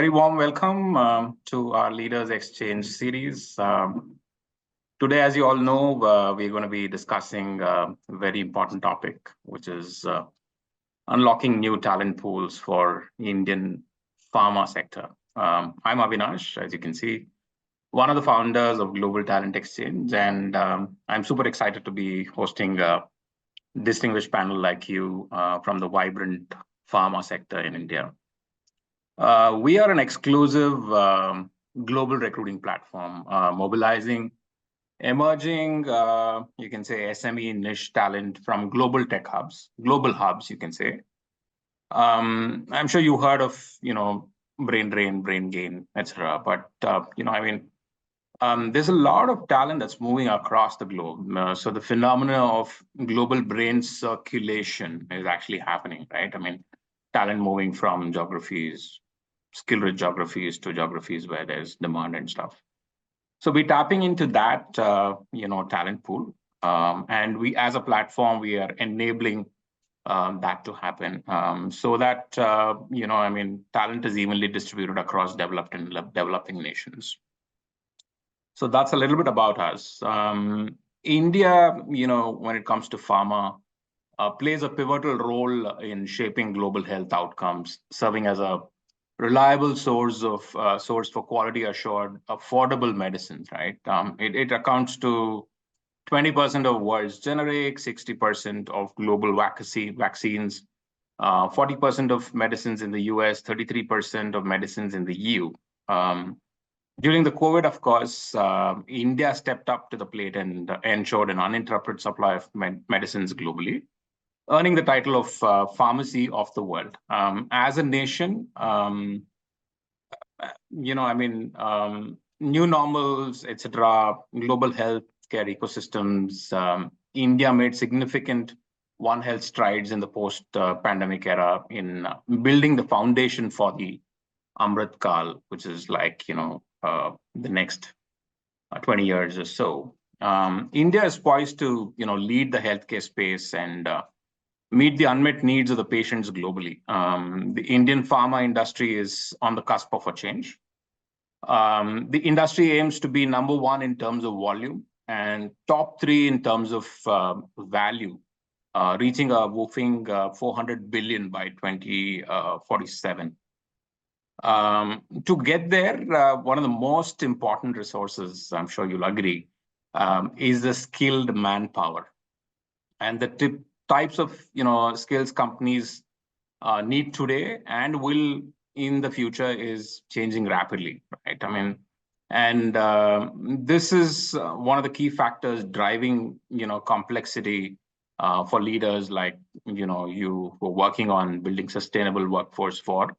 Very warm welcome to our Leaders Exchange series. Today, as you all know, we're going to be discussing a very important topic, which is unlocking new talent pools for Indian pharma sector. I'm Avinash, as you can see, one of the founders of Global Talent Exchange, and I'm super excited to be hosting a distinguished panel like you from the vibrant pharma sector in India. We are an exclusive global recruiting platform, mobilizing emerging, you can say, SME niche talent from global tech hubs, global hubs, you can say. I'm sure you heard of, brain drain, brain gain, etc. But, there's a lot of talent that's moving across the globe. So the phenomena of global brain circulation is actually happening, right? Talent moving from geographies, skill-rich geographies to geographies where there's demand and stuff. So we're tapping into that, talent pool. And we, as a platform, we are enabling that to happen so that, talent is evenly distributed across developed and developing nations. So that's a little bit about us. India, when it comes to pharma, plays a pivotal role in shaping global health outcomes, serving as a reliable source for quality assured, affordable medicines, right? It accounts to 20% of world's generic, 60% of global vaccines, 40% of medicines in the US, 33% of medicines in the EU. During the COVID, of course, India stepped up to the plate and ensured an uninterrupted supply of medicines globally, earning the title of pharmacy of the world. As a nation, new normals, etc., global healthcare ecosystems, India made significant One Health strides in the post-pandemic era in building the foundation for the Amrit Kal, which is like, the next 20 years or so. India is poised to, lead the healthcare space and meet the unmet needs of the patients globally. The Indian pharma industry is on the cusp of a change. The industry aims to be number one in terms of volume and top three in terms of value, reaching a whopping 400 billion by 2047. To get there, one of the most important resources, I'm sure you'll agree, is the skilled manpower. And the types of skills companies need today and will in the future is changing rapidly, right? This is one of the key factors driving complexity for leaders like you who are working on building sustainable workforce for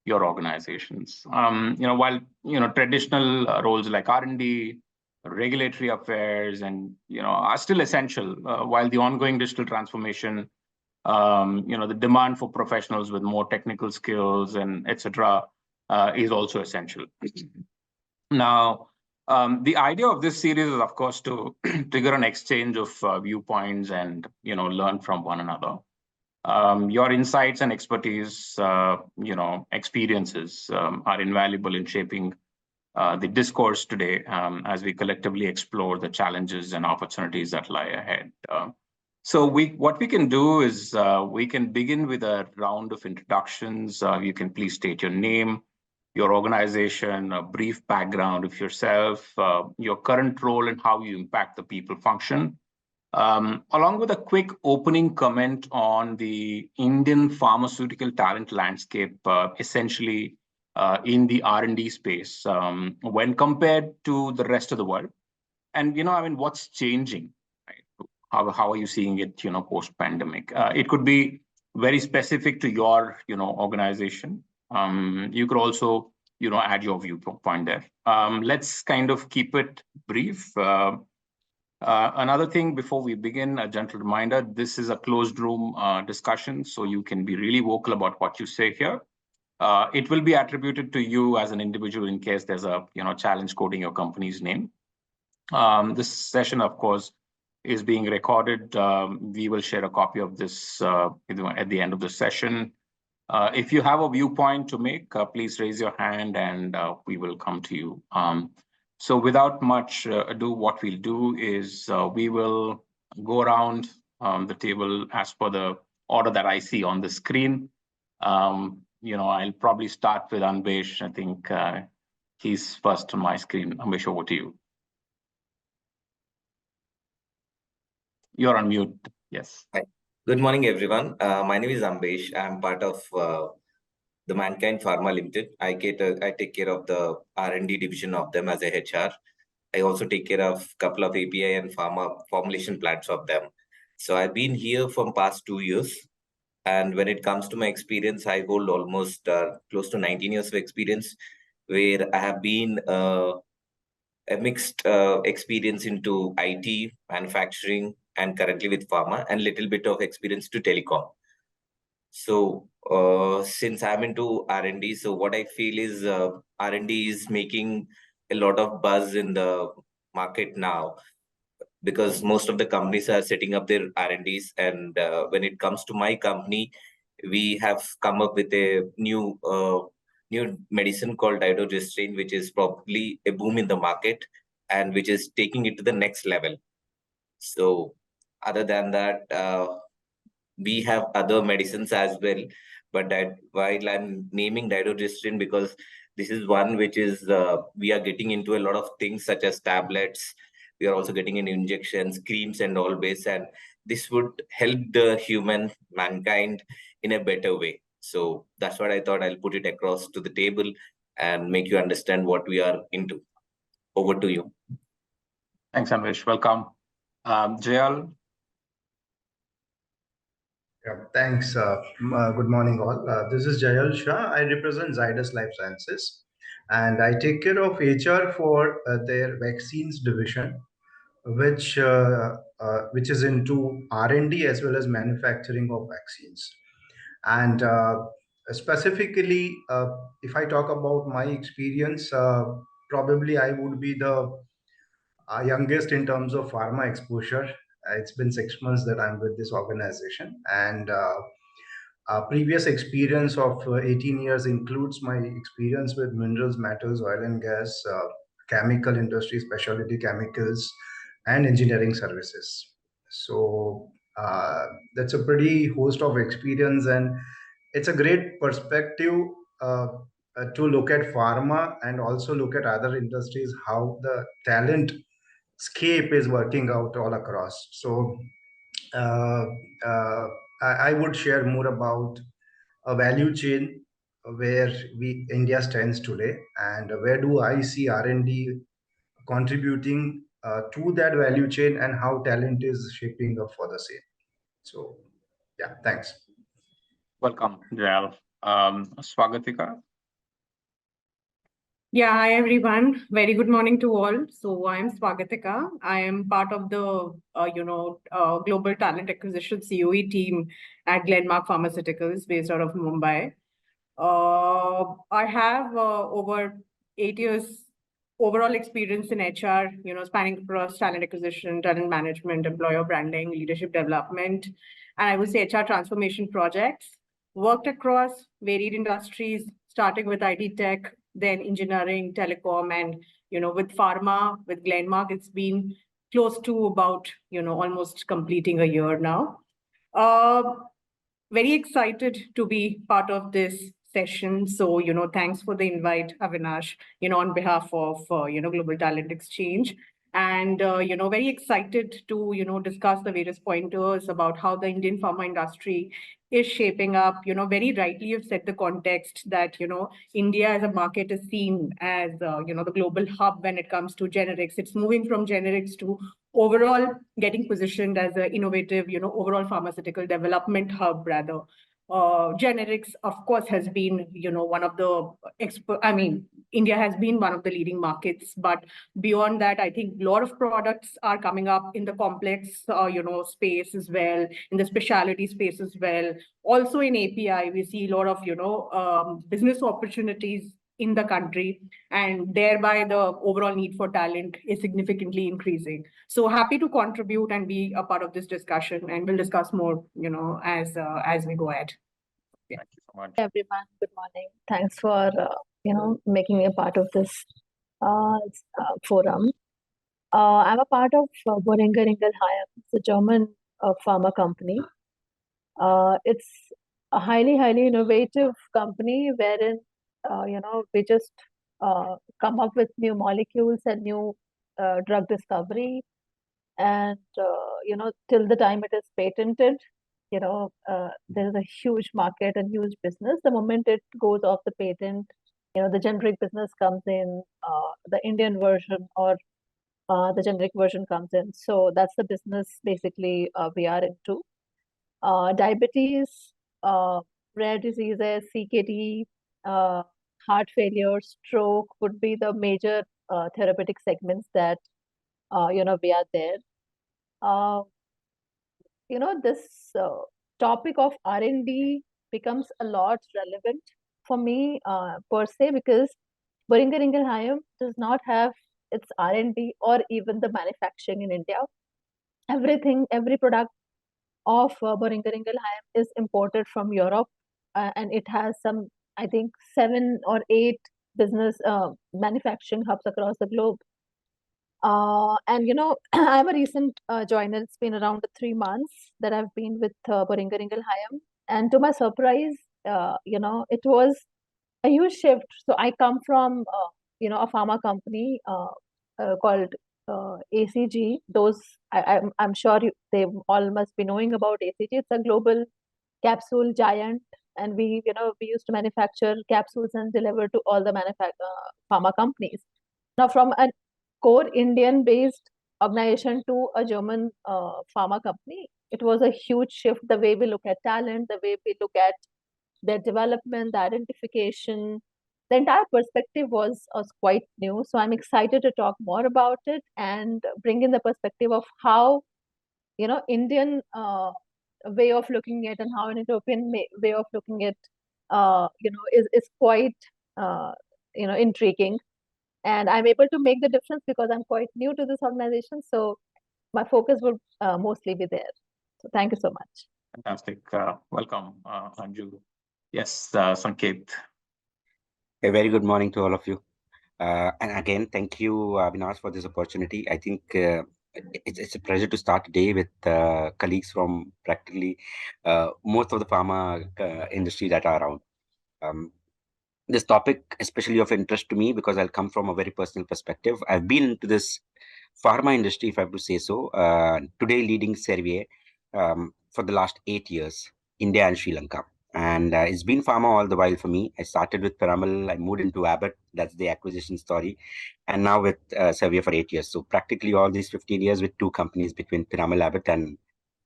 your organizations. While traditional roles like R&D, regulatory affairs, and are still essential, while the ongoing digital transformation, the demand for professionals with more technical skills and etc. Is also essential. Now, the idea of this series is, of course, to trigger an exchange of viewpoints and learn from one another. Your insights and expertise, experiences are invaluable in shaping the discourse today as we collectively explore the challenges and opportunities that lie ahead. So what we can do is we can begin with a round of introductions. You can please state your name, your organization, a brief background of yourself, your current role and how you impact the people function, along with a quick opening comment on the Indian pharmaceutical talent landscape, essentially in the R&D space when compared to the rest of the world. And, what's changing, right? How are you seeing it, post-pandemic? It could be very specific to your, organization. You could also, add your viewpoint there. Let's kind of keep it brief. Another thing before we begin, a gentle reminder, this is a closed room discussion, so you can be really vocal about what you say here. It will be attributed to you as an individual in case there's a challenge quoting your company's name. This session, of course, is being recorded. We will share a copy of this at the end of the session. If you have a viewpoint to make, please raise your hand and we will come to you. So without much ado, what we'll do is we will go around the table as per the order that I see on the screen. I'll probably start with Ambesh. I think he's first on my screen. Ambesh, over to you. You're on mute. Yes. Hi. Good morning, everyone. My name is Ambesh. I'm part of the Mankind Pharma Limited. I take care of the R&D division of them as a HR. I also take care of a couple of API and pharma formulation plants of them. So I've been here for past 2 years. And when it comes to my experience, I hold almost close to 19 years of experience, where I have been a mixed experience into IT, manufacturing, and currently with pharma, and little bit of experience to telecom. So since I'm into R&D, so what I feel is R&D is making a lot of buzz in the market now, because most of the companies are setting up their R&Ds. And when it comes to my company, we have come up with a new medicine called dydrogesterone, which is probably a boom in the market and which is taking it to the next level. So other than that, we have other medicines as well, but that while I'm naming dydrogesterone, because this is one which is we are getting into a lot of things such as tablets. We are also getting in injections, creams, and all base, and this would help the mankind in a better way. So that's what I thought. I'll put it across to the table and make you understand what we are into. Over to you. Thanks, Ambesh. Welcome. Jayal. Yeah, thanks. Good morning, all. This is Jayal Shah. I represent Zydus Life Sciences, and I take care of HR for their vaccines division, which is into R&D as well as manufacturing of vaccines. And specifically, if I talk about my experience, probably I would be the youngest in terms of pharma exposure. It's been 6 months that I'm with this organization, and previous experience of 18 years includes my experience with minerals, metals, oil and gas, chemical industry, specialty chemicals, and engineering services. So that's a pretty host of experience, and it's a great perspective to look at pharma and also look at other industries, how the talent scape is working out all across. So uh, uh, I would share more about a value chain where India stands today, and where do I see R&D contributing to that value chain, and how talent is shaping up for the same. So, yeah, thanks. Welcome, Jayal. Swagatika. Yeah, hi everyone. Very good morning to all. So I'm Swagatika. I am part of the global talent acquisition COE team at Glenmark Pharmaceuticals, based out of Mumbai. I have over 8 years overall experience in HR, spanning across talent acquisition, talent management, employer branding, leadership development, and I would say HR transformation projects. Worked across varied industries, starting with IT tech, then engineering, telecom, and with pharma, with Glenmark, it's been close to about almost completing a year now. Very excited to be part of this session. So thanks for the invite, Avinash. On behalf of Global Talent Exchange. And very excited to discuss the various pointers about how the Indian pharma industry is shaping up. Very rightly you've set the context that India as a market is seen as the global hub when it comes to generics. It's moving from generics to overall getting positioned as an innovative overall pharmaceutical development hub rather. Generics, of course, has been, one of the India has been one of the leading markets, but beyond that, I think a lot of products are coming up in the complex, space as well, in the specialty space as well. Also in API, we see a lot of, business opportunities in the country, and thereby the overall need for talent is significantly increasing. So happy to contribute and be a part of this discussion, and we'll discuss more, as we go ahead. Thank you so much. Everyone, good morning. Thanks for making me a part of this forum. I'm a part of Boehringer Ingelheim. It's a German pharma company. It's a highly innovative company wherein we just come up with new molecules and new drug discovery, and till the time it is patented, there is a huge market and huge business. The moment it goes off the patent, the generic business comes in, the Indian version or the generic version comes in. So that's the business basically we are into. Diabetes, rare diseases, CKD, heart failure, stroke would be the major therapeutic segments that we are there. This topic of R&D becomes a lot relevant for me per se, because Boehringer Ingelheim does not have its R&D or even the manufacturing in India. Every product of Boehringer Ingelheim is imported from Europe, and it has some, I think, 7 or 8 business manufacturing hubs across the globe. And I'm a recent joiner. It's been around 3 months that I've been with Boehringer Ingelheim, and to my surprise, it was a huge shift. So I come from a pharma company called ACG. I'm sure they all must be knowing about ACG. It's a global capsule giant, and we used to manufacture capsules and deliver to all the pharma companies. Now, from a core Indian-based organization to a German pharma company, it was a huge shift. The way we look at talent, the way we look at their development, the identification, the entire perspective was quite new. So I'm excited to talk more about it and bring in the perspective of how Indian way of looking at and how an European way of looking at is quite intriguing. And I'm able to make the difference because I'm quite new to this organization. So my focus will mostly be there. So thank you so much. Fantastic. Welcome, Anju. Yes, Sanket. A very good morning to all of you. And again, thank you, Avinash, for this opportunity. I think it's a pleasure to start today with colleagues from practically most of the pharma industry that are around. This topic especially of interest to me because I'll come from a very personal perspective. I've been into this pharma industry, if I have to say so, today leading Servier for the last 8 years, India and Sri Lanka. And it's been pharma all the while for me. I started with Piramal, I moved into Abbott, that's the acquisition story, and now with Servier for 8 years. So practically all these 15 years with 2 companies between Piramal, Abbott and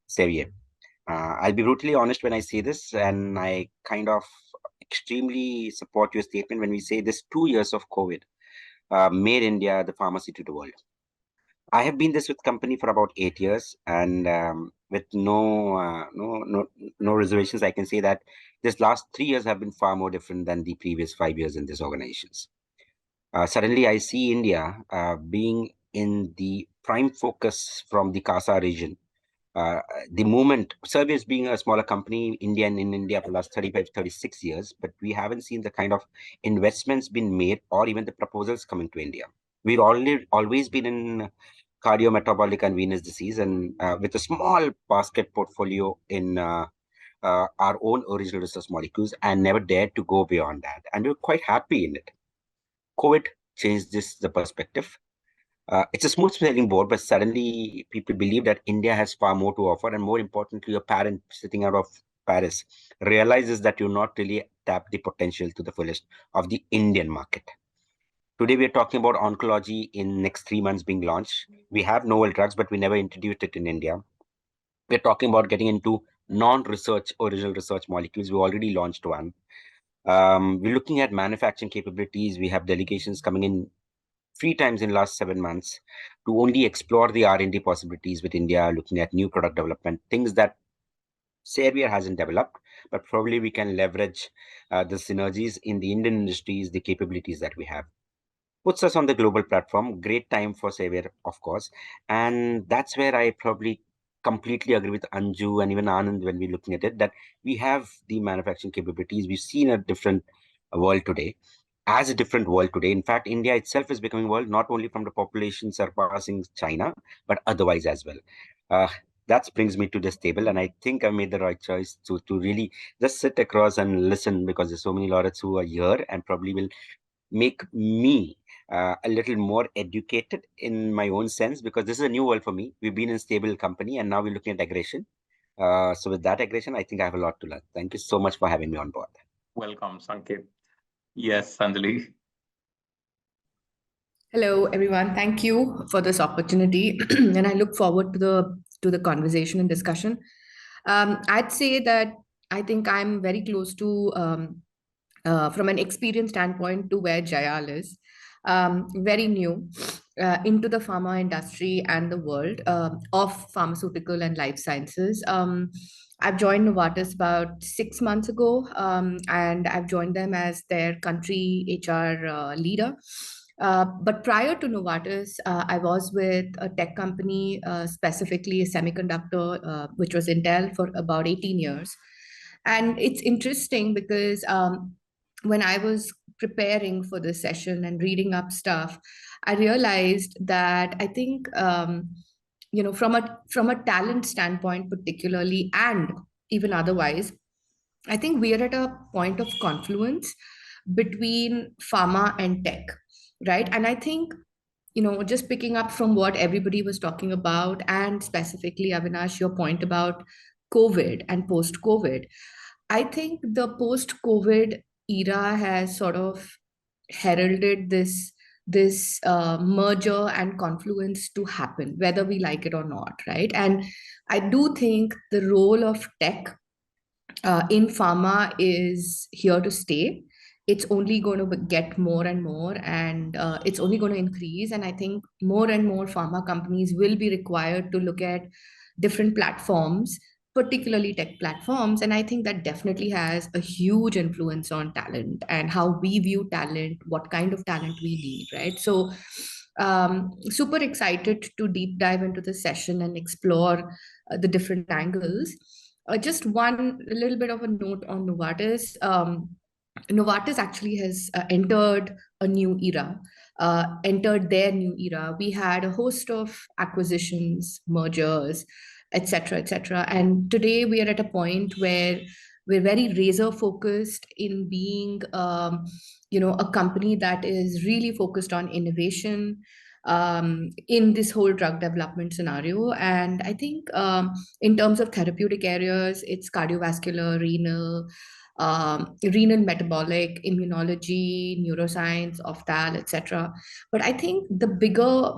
Servier. I'll be brutally honest when I say this, and I kind of extremely support your statement when we say this 2 years of COVID made India the pharmacy to the world. I have been this with company for about 8 years, and with no reservations, I can say that this last 3 years have been far more different than the previous 5 years in these organizations. Suddenly, I see India being in the prime focus from the CASA region. The moment Servier being a smaller company, in India for the last 35-36 years, but we haven't seen the kind of investments being made or even the proposals coming to India. We've always been in cardiometabolic and venous disease, and with a small basket portfolio in our own original research molecules, and never dared to go beyond that. And we're quite happy in it. COVID changed the perspective. It's a smooth sailing board, but suddenly people believe that India has far more to offer, and more importantly, a parent sitting out of Paris realizes that you're not really tapped the potential to the fullest of the Indian market. Today, we're talking about oncology in next 3 months being launched. We have novel drugs, but we never introduced it in India. We're talking about getting into non-research, original research molecules. We already launched one. We're looking at manufacturing capabilities. We have delegations coming in 3 times in last 7 months to only explore the R&D possibilities with India, looking at new product development, things that Servier hasn't developed, but probably we can leverage the synergies in the Indian industries, the capabilities that we have. Puts us on the global platform. Great time for Servier, of course. And that's where I probably completely agree with Anju and even Anand when we're looking at it, that we have the manufacturing capabilities. We've seen a different world today, as a different world today. In fact, India itself is becoming world, not only from the population surpassing China, but otherwise as well. Uh, that brings me to this table, and I think I made the right choice to really just sit across and listen, because there's so many laureates who are here and probably will make me a little more educated in my own sense, because this is a new world for me. We've been in stable company and now we're looking at aggression. So with that aggression, I think I have a lot to learn. Thank you so much for having me on board. Welcome, Sanket. Yes, Anjali. Hello, everyone. Thank you for this opportunity, and I look forward to the conversation and discussion. I'd say that I think I'm very close to, from an experience standpoint, to where Jayal is. Very new into the pharma industry and the world of pharmaceutical and life sciences. I've joined Novartis about 6 months ago, and I've joined them as their country HR leader. But prior to Novartis, I was with a tech company, specifically a semiconductor, which was Intel, for about 18 years. And it's interesting because when I was preparing for this session and reading up stuff, I realized that I think, from a talent standpoint, particularly, and even otherwise, I think we are at a point of confluence between pharma and tech, right? And I think, just picking up from what everybody was talking about, and specifically, Avinash, your point about COVID and post COVID, I think the post COVID era has sort of heralded this merger and confluence to happen, whether we like it or not, right? And I do think the role of tech in pharma is here to stay. It's only going to get more and more, and it's only going to increase. And I think more and more pharma companies will be required to look at different platforms, particularly tech platforms. And I think that definitely has a huge influence on talent and how we view talent, what kind of talent we need, right? So, super excited to deep dive into the session and explore the different angles. Just one little bit of a note on Novartis. Novartis actually has entered a new era, entered their new era. We had a host of acquisitions, mergers, etc., etc. And today we are at a point where we're very razor focused in being, a company that is really focused on innovation in this whole drug development scenario. And I think in terms of therapeutic areas, it's cardiovascular, renal metabolic, immunology, neuroscience, ophthalm, etc. But I think the bigger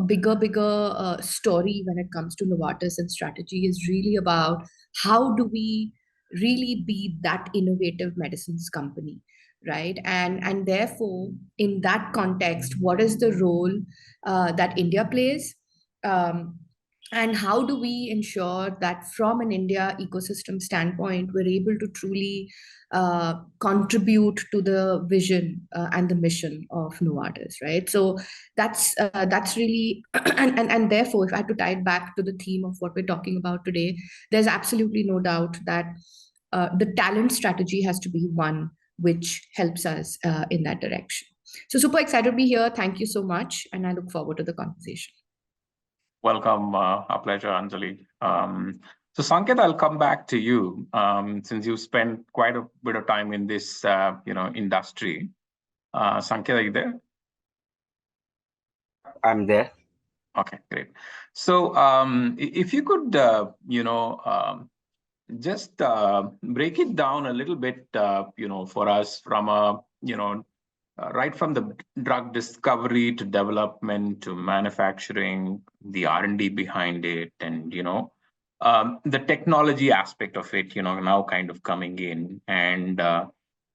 story when it comes to Novartis and strategy is really about how do we really be that innovative medicines company, right? And therefore, in that context, what is the role that India plays? And how do we ensure that from an India ecosystem standpoint, we're able to truly contribute to the vision and the mission of Novartis, right? So that's really, and therefore, if I had to tie it back to the theme of what we're talking about today, there's absolutely no doubt that the talent strategy has to be one which helps us in that direction. So super excited to be here. Thank you so much, and I look forward to the conversation. Welcome, a pleasure, Anjali. So Sanket, I'll come back to you since you spent quite a bit of time in this, industry. Sanket, are you there? I'm there. Okay, great. So if you could, just break it down a little bit, for us from a, right from the drug discovery to development to manufacturing, the R&D behind it, and the technology aspect of it, now kind of coming in, and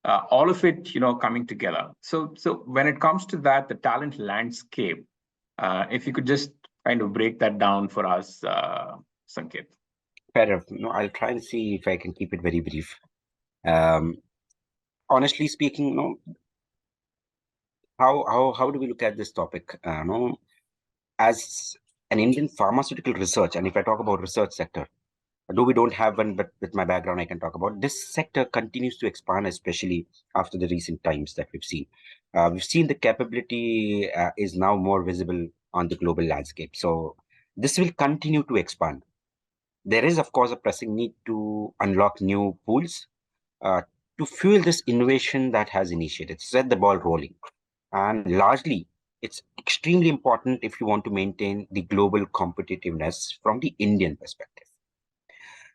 all of it, coming together. So when it comes to that, the talent landscape, if you could just kind of break that down for us, Sanket. Fair enough. No, I'll try and see if I can keep it very brief. Honestly speaking, how do we look at this topic? As an Indian pharmaceutical research, and if I talk about research sector, Though we don't have one, but with my background, I can talk about this sector continues to expand, especially after the recent times that we've seen. We've seen the capability is now more visible on the global landscape. So this will continue to expand. There is, of course, a pressing need to unlock new pools uh, to fuel this innovation that has initiated, set the ball rolling. And largely, it's extremely important if you want to maintain the global competitiveness from the Indian perspective.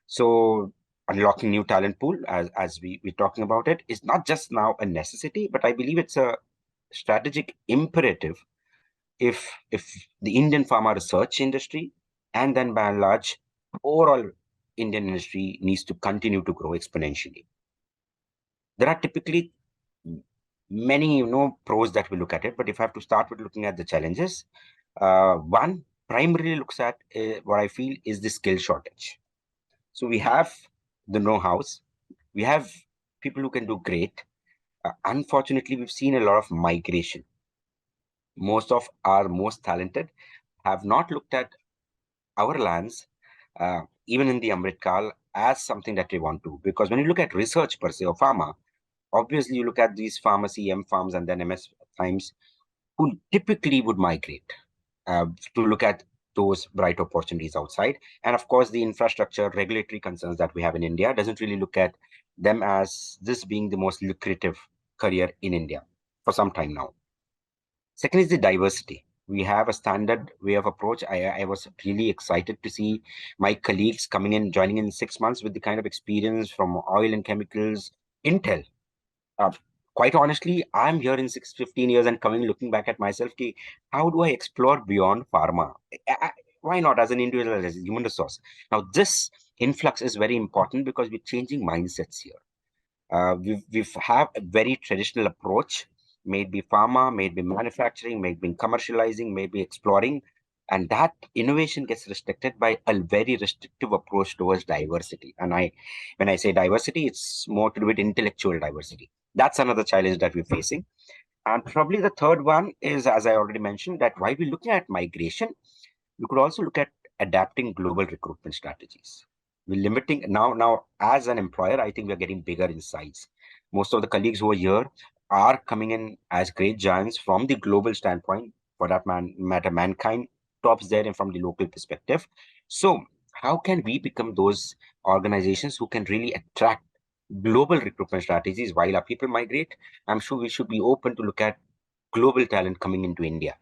So unlocking new talent pool, as we're talking about it, is not just now a necessity, but I believe it's a strategic imperative if the Indian pharma research industry and then by and large overall Indian industry needs to continue to grow exponentially. There are typically many pros that we look at it, but if I have to start with looking at the challenges, one primarily looks at what I feel is the skill shortage. So we have the know-hows, we have people who can do great. Unfortunately, we've seen a lot of migration. Most of our most talented have not looked at our lands, even in the Amritkal, as something that they want to. Because when you look at research per se or pharma, obviously you look at these pharmacy, M farms, and then MS times, who typically would migrate to look at those bright opportunities outside. And of course, the infrastructure, regulatory concerns that we have in India doesn't really look at them as this being the most lucrative career in India for some time now. Second is the diversity. We have a standard way of approach. I was really excited to see my colleagues coming in, joining in 6 months with the kind of experience from oil and chemicals, Intel. Quite honestly, I'm here in 15 years and coming looking back at myself, how do I explore beyond pharma? Why not as an individual, as a human resource? Now, this influx is very important because we're changing mindsets here. We've have a very traditional approach, maybe pharma, maybe manufacturing, maybe commercializing, maybe exploring, and that innovation gets restricted by a very restrictive approach towards diversity. And when I say diversity, it's more to do with intellectual diversity. That's another challenge that we're facing. And probably the third one is, as I already mentioned, that while we're looking at migration, we could also look at adapting global recruitment strategies. We're limiting now as an employer, I think we're getting bigger in size. Most of the colleagues who are here are coming in as great giants from the global standpoint, for that matter, mankind tops there and from the local perspective. So how can we become those organizations who can really attract global recruitment strategies while our people migrate? I'm sure we should be open to look at global talent coming into India.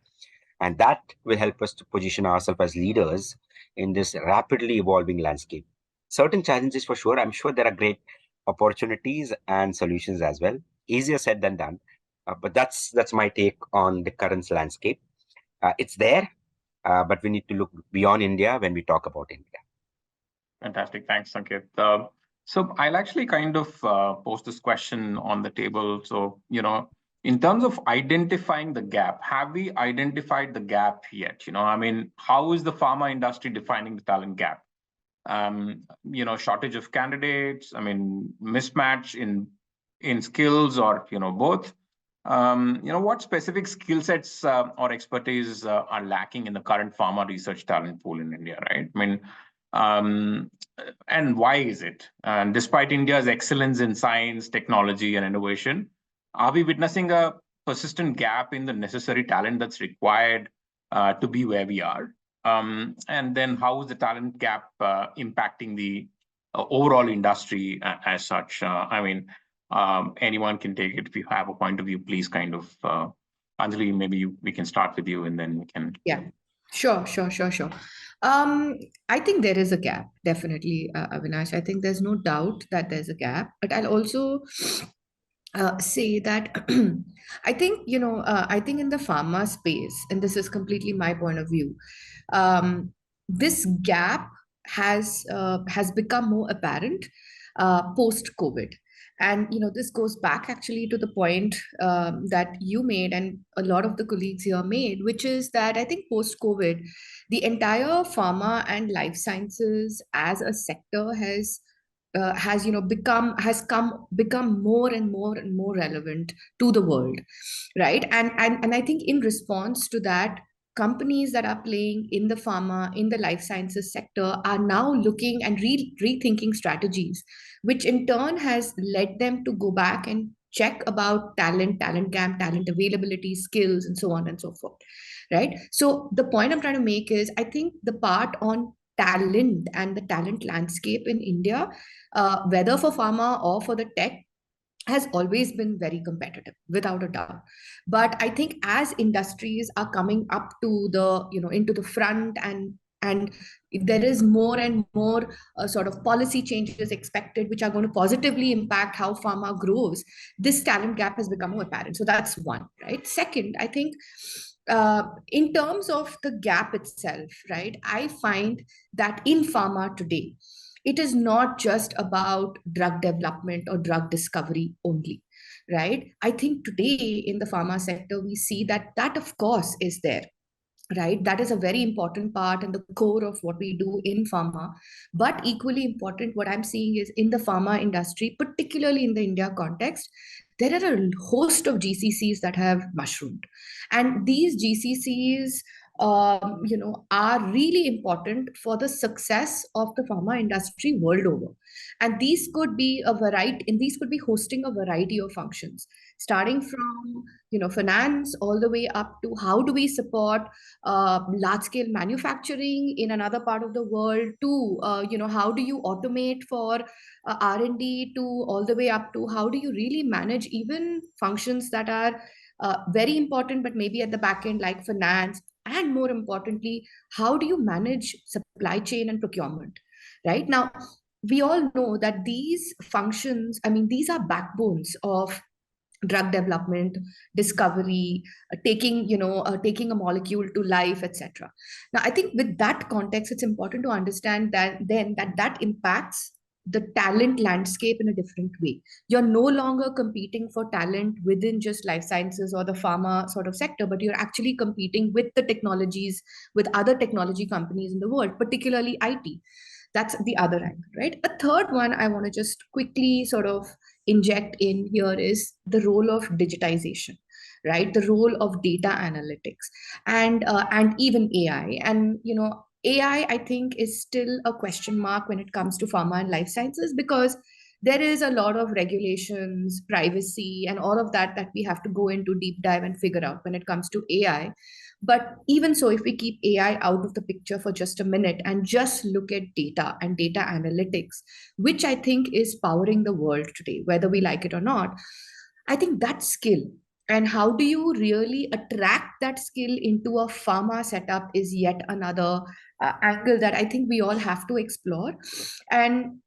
And that will help us to position ourselves as leaders in this rapidly evolving landscape. Certain challenges for sure. I'm sure there are great opportunities and solutions as well. Easier said than done. But that's my take on the current landscape. It's there, but we need to look beyond India when we talk about India. Fantastic. Thanks, Sanket. So I'll actually kind of post this question on the table. So, in terms of identifying the gap, have we identified the gap yet? I mean, how is the pharma industry defining the talent gap? Shortage of candidates, I mean, mismatch in skills or, both. What specific skill sets or expertise are lacking in the current pharma research talent pool in India, right? I mean, and why is it? And despite India's excellence in science, technology, and innovation, are we witnessing a persistent gap in the necessary talent that's required to be where we are? And then how is the talent gap impacting the overall industry as such? I mean, anyone can take it. If you have a point of view, please kind of, Anjali, maybe we can start with you and then we can. Yeah, sure. I think there is a gap, definitely, Avinash. I think there's no doubt that there's a gap, but I'll also say that I think, I think in the pharma space, and this is completely my point of view, this gap has become more apparent post-COVID. And this goes back actually to the point that you made and a lot of the colleagues here made, which is that I think post-COVID, the entire pharma and life sciences as a sector has become more and more and more relevant to the world, right? And I think in response to that, companies that are playing in the pharma, in the life sciences sector are now looking and rethinking strategies, which in turn has led them to go back and check about talent gap, talent availability, skills, and so on and so forth, right? So the point I'm trying to make is, I think the part on talent and the talent landscape in India, whether for pharma or for the tech, has always been very competitive, without a doubt. But I think as industries are coming up to the, into the front, and there is more and more sort of policy changes expected, which are going to positively impact how pharma grows, this talent gap has become more apparent. So that's one, right? Second, I think in terms of the gap itself, right, I find that in pharma today, it is not just about drug development or drug discovery only, right? I think today in the pharma sector, we see that of course is there, right? That is a very important part and the core of what we do in pharma. But equally important, what I'm seeing is in the pharma industry, particularly in the India context, there are a host of GCCs that have mushroomed. And these GCCs, are really important for the success of the pharma industry world over. And these could be hosting a variety of functions, starting from, finance all the way up to how do we support large scale manufacturing in another part of the world, to how do you automate for R&D, to all the way up to how do you really manage even functions that are very important but maybe at the back end, like finance. And more importantly, how do you manage supply chain and procurement? Right now, we all know that these functions, I mean, these are backbones of drug development, discovery, taking a molecule to life, etc. Now, I think with that context, it's important to understand that impacts the talent landscape in a different way. You're no longer competing for talent within just life sciences or the pharma sort of sector, but you're actually competing with the technologies, with other technology companies in the world, particularly IT. That's the other angle, right? A third one I want to just quickly sort of inject in here is the role of digitization, right? The role of data analytics and even AI. And AI, I think, is still a question mark when it comes to pharma and life sciences, because there is a lot of regulations, privacy, and all of that we have to go into deep dive and figure out when it comes to AI. But even so, if we keep AI out of the picture for just a minute and just look at data and data analytics, which I think is powering the world today, whether we like it or not, I think that skill and how do you really attract that skill into a pharma setup is yet another angle that I think we all have to explore. And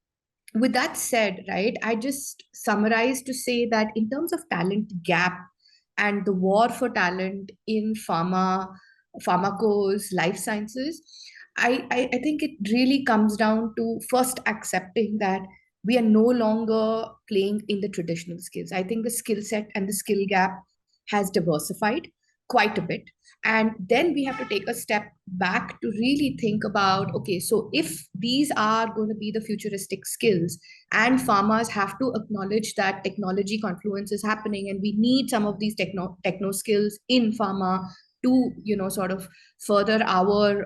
with that said, right, I just summarize to say that in terms of talent gap and the war for talent in pharmacos, life sciences, I think it really comes down to first accepting that we are no longer playing in the traditional skills. I think the skill set and the skill gap has diversified quite a bit. And then we have to take a step back to really think about, okay, so if these are going to be the futuristic skills, and farmers have to acknowledge that technology confluence is happening, and we need some of these techno skills in pharma to, sort of further our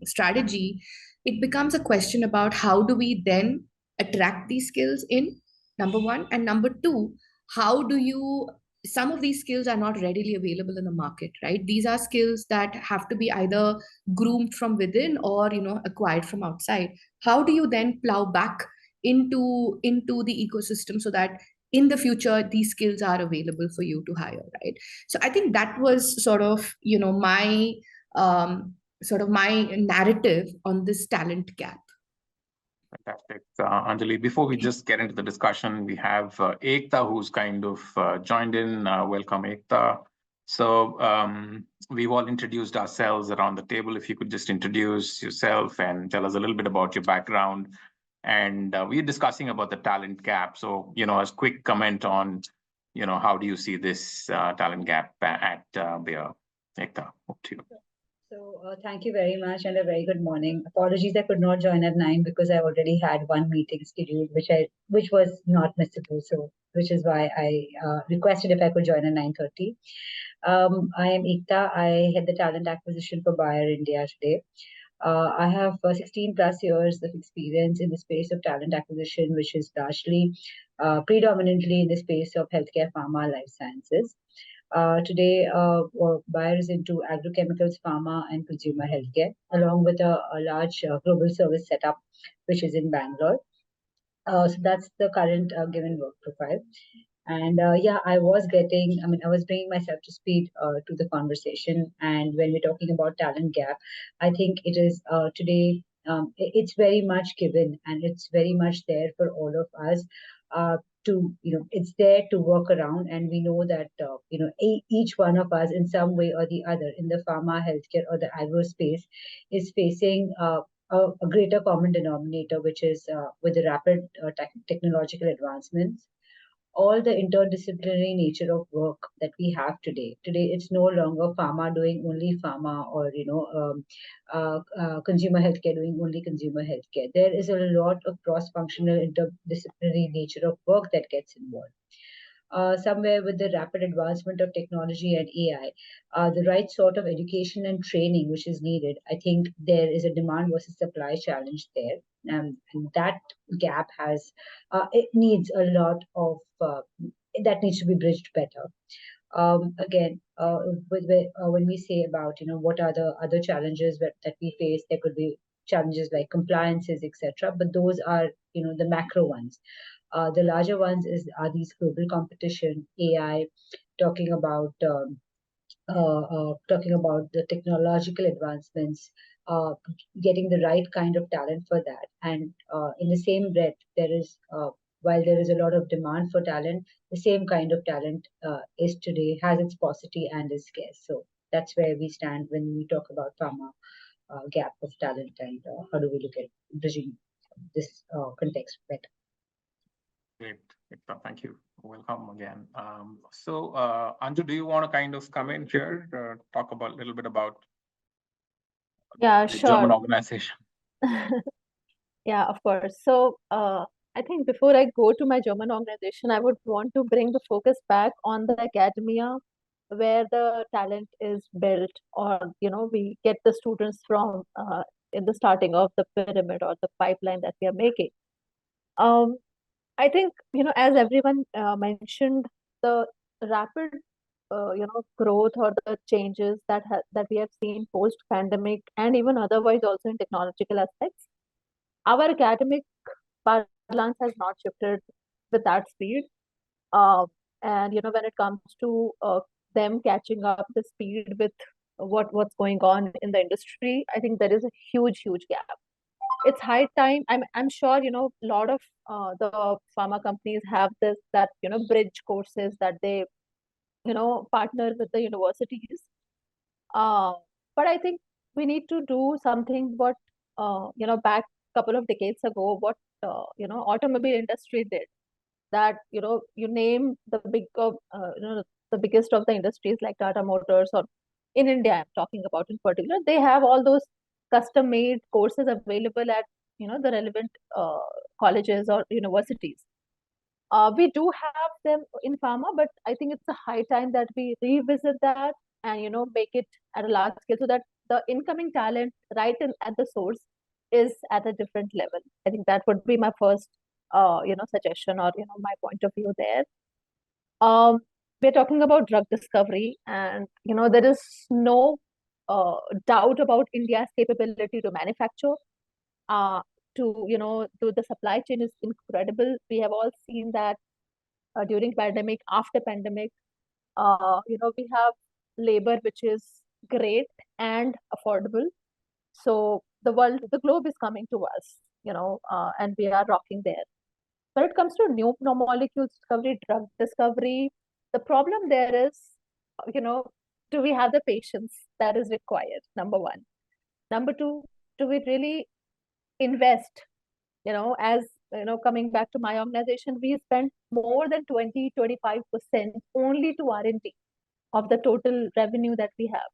strategy, it becomes a question about how do we then attract these skills in, number one, and number two, how do you, some of these skills are not readily available in the market, right? These are skills that have to be either groomed from within or, acquired from outside. How do you then plow back into the ecosystem so that in the future these skills are available for you to hire, right? So I think that was sort of, my my narrative on this talent gap. Fantastic. Anjali, before we just get into the discussion, we have Ekta who's kind of joined in. Welcome, Ekta. So we've all introduced ourselves around the table. If you could just introduce yourself and tell us a little bit about your background. And we're discussing about the talent gap. So, as quick comment on, how do you see this talent gap at Bayer? Ekta, up to you. So thank you very much and a very good morning. Apologies, I could not join at 9 because I already had one meeting scheduled, which was not missable. So which is why I requested if I could join at 9:30. I am Ekta. I head the talent acquisition for Bayer India today. I have 16 plus years of experience in the space of talent acquisition, which is largely predominantly in the space of healthcare, pharma, life sciences. Today, Bayer is into agrochemicals, pharma, and consumer healthcare, along with a large global service setup, which is in Bangalore. So that's the current given work profile. And yeah, I was bringing myself to speed to the conversation. And when we're talking about talent gap, I think it is today, it's very much given and it's very much there for all of us it's there to work around. And we know that, each one of us in some way or the other in the pharma, healthcare, or the agro space is facing a greater common denominator, which is with the rapid technological advancements, all the interdisciplinary nature of work that we have today. Today, it's no longer pharma doing only pharma, or consumer healthcare doing only consumer healthcare. There is a lot of cross-functional interdisciplinary nature of work that gets involved. Somewhere with the rapid advancement of technology and AI, the right sort of education and training which is needed, I think there is a demand versus supply challenge there. And that gap it needs a lot of, that needs to be bridged better. Again, when we say about, what are the other challenges that we face, there could be challenges like compliances, etc. But those are, the macro ones. The larger ones are these global competition, AI, talking about the technological advancements, getting the right kind of talent for that. And in the same breath, while there is a lot of demand for talent, the same kind of talent is today, has its paucity and is scarce. So that's where we stand when we talk about pharma gap of talent, and how do we look at bridging this context better. Great, Ekta, thank you. Welcome again. So, Anju, do you want to kind of come in here, talk about a little bit about Yeah, the German sure. organization? Yeah, of course. So, I think before I go to my German organization, I would want to bring the focus back on the academia, where the talent is built, or we get the students from in the starting of the pyramid or the pipeline that we are making. I think, as everyone mentioned, the rapid growth or the changes that we have seen post pandemic and even otherwise also in technological aspects, our academic parlance has not shifted with that speed. And when it comes to them catching up the speed with what's going on in the industry, I think there is a huge gap. It's high time. I'm sure a lot of the pharma companies have that bridge courses that they partner with the universities. But I think we need to do something what back couple of decades ago, what automobile industry did. That you name the the biggest of the industries like Tata Motors, or in India I'm talking about in particular, they have all those custom made courses available at the relevant colleges or universities. We do have them in pharma, but I think it's a high time that we revisit that and make it at a large scale, so that the incoming talent right at the source is at a different level. I think that would be my first suggestion, or my point of view there. We're talking about drug discovery, and there is no doubt about India's capability to manufacture. The supply chain is incredible. We have all seen that during pandemic, after pandemic, we have labor which is great and affordable. So the globe is coming to us, and we are rocking there. When it comes to new molecules discovery, drug discovery, the problem there is, do we have the patience that is required? Number one. Number two, do we really invest? As coming back to my organization, we spend more than 20-25% only to R&D of the total revenue that we have.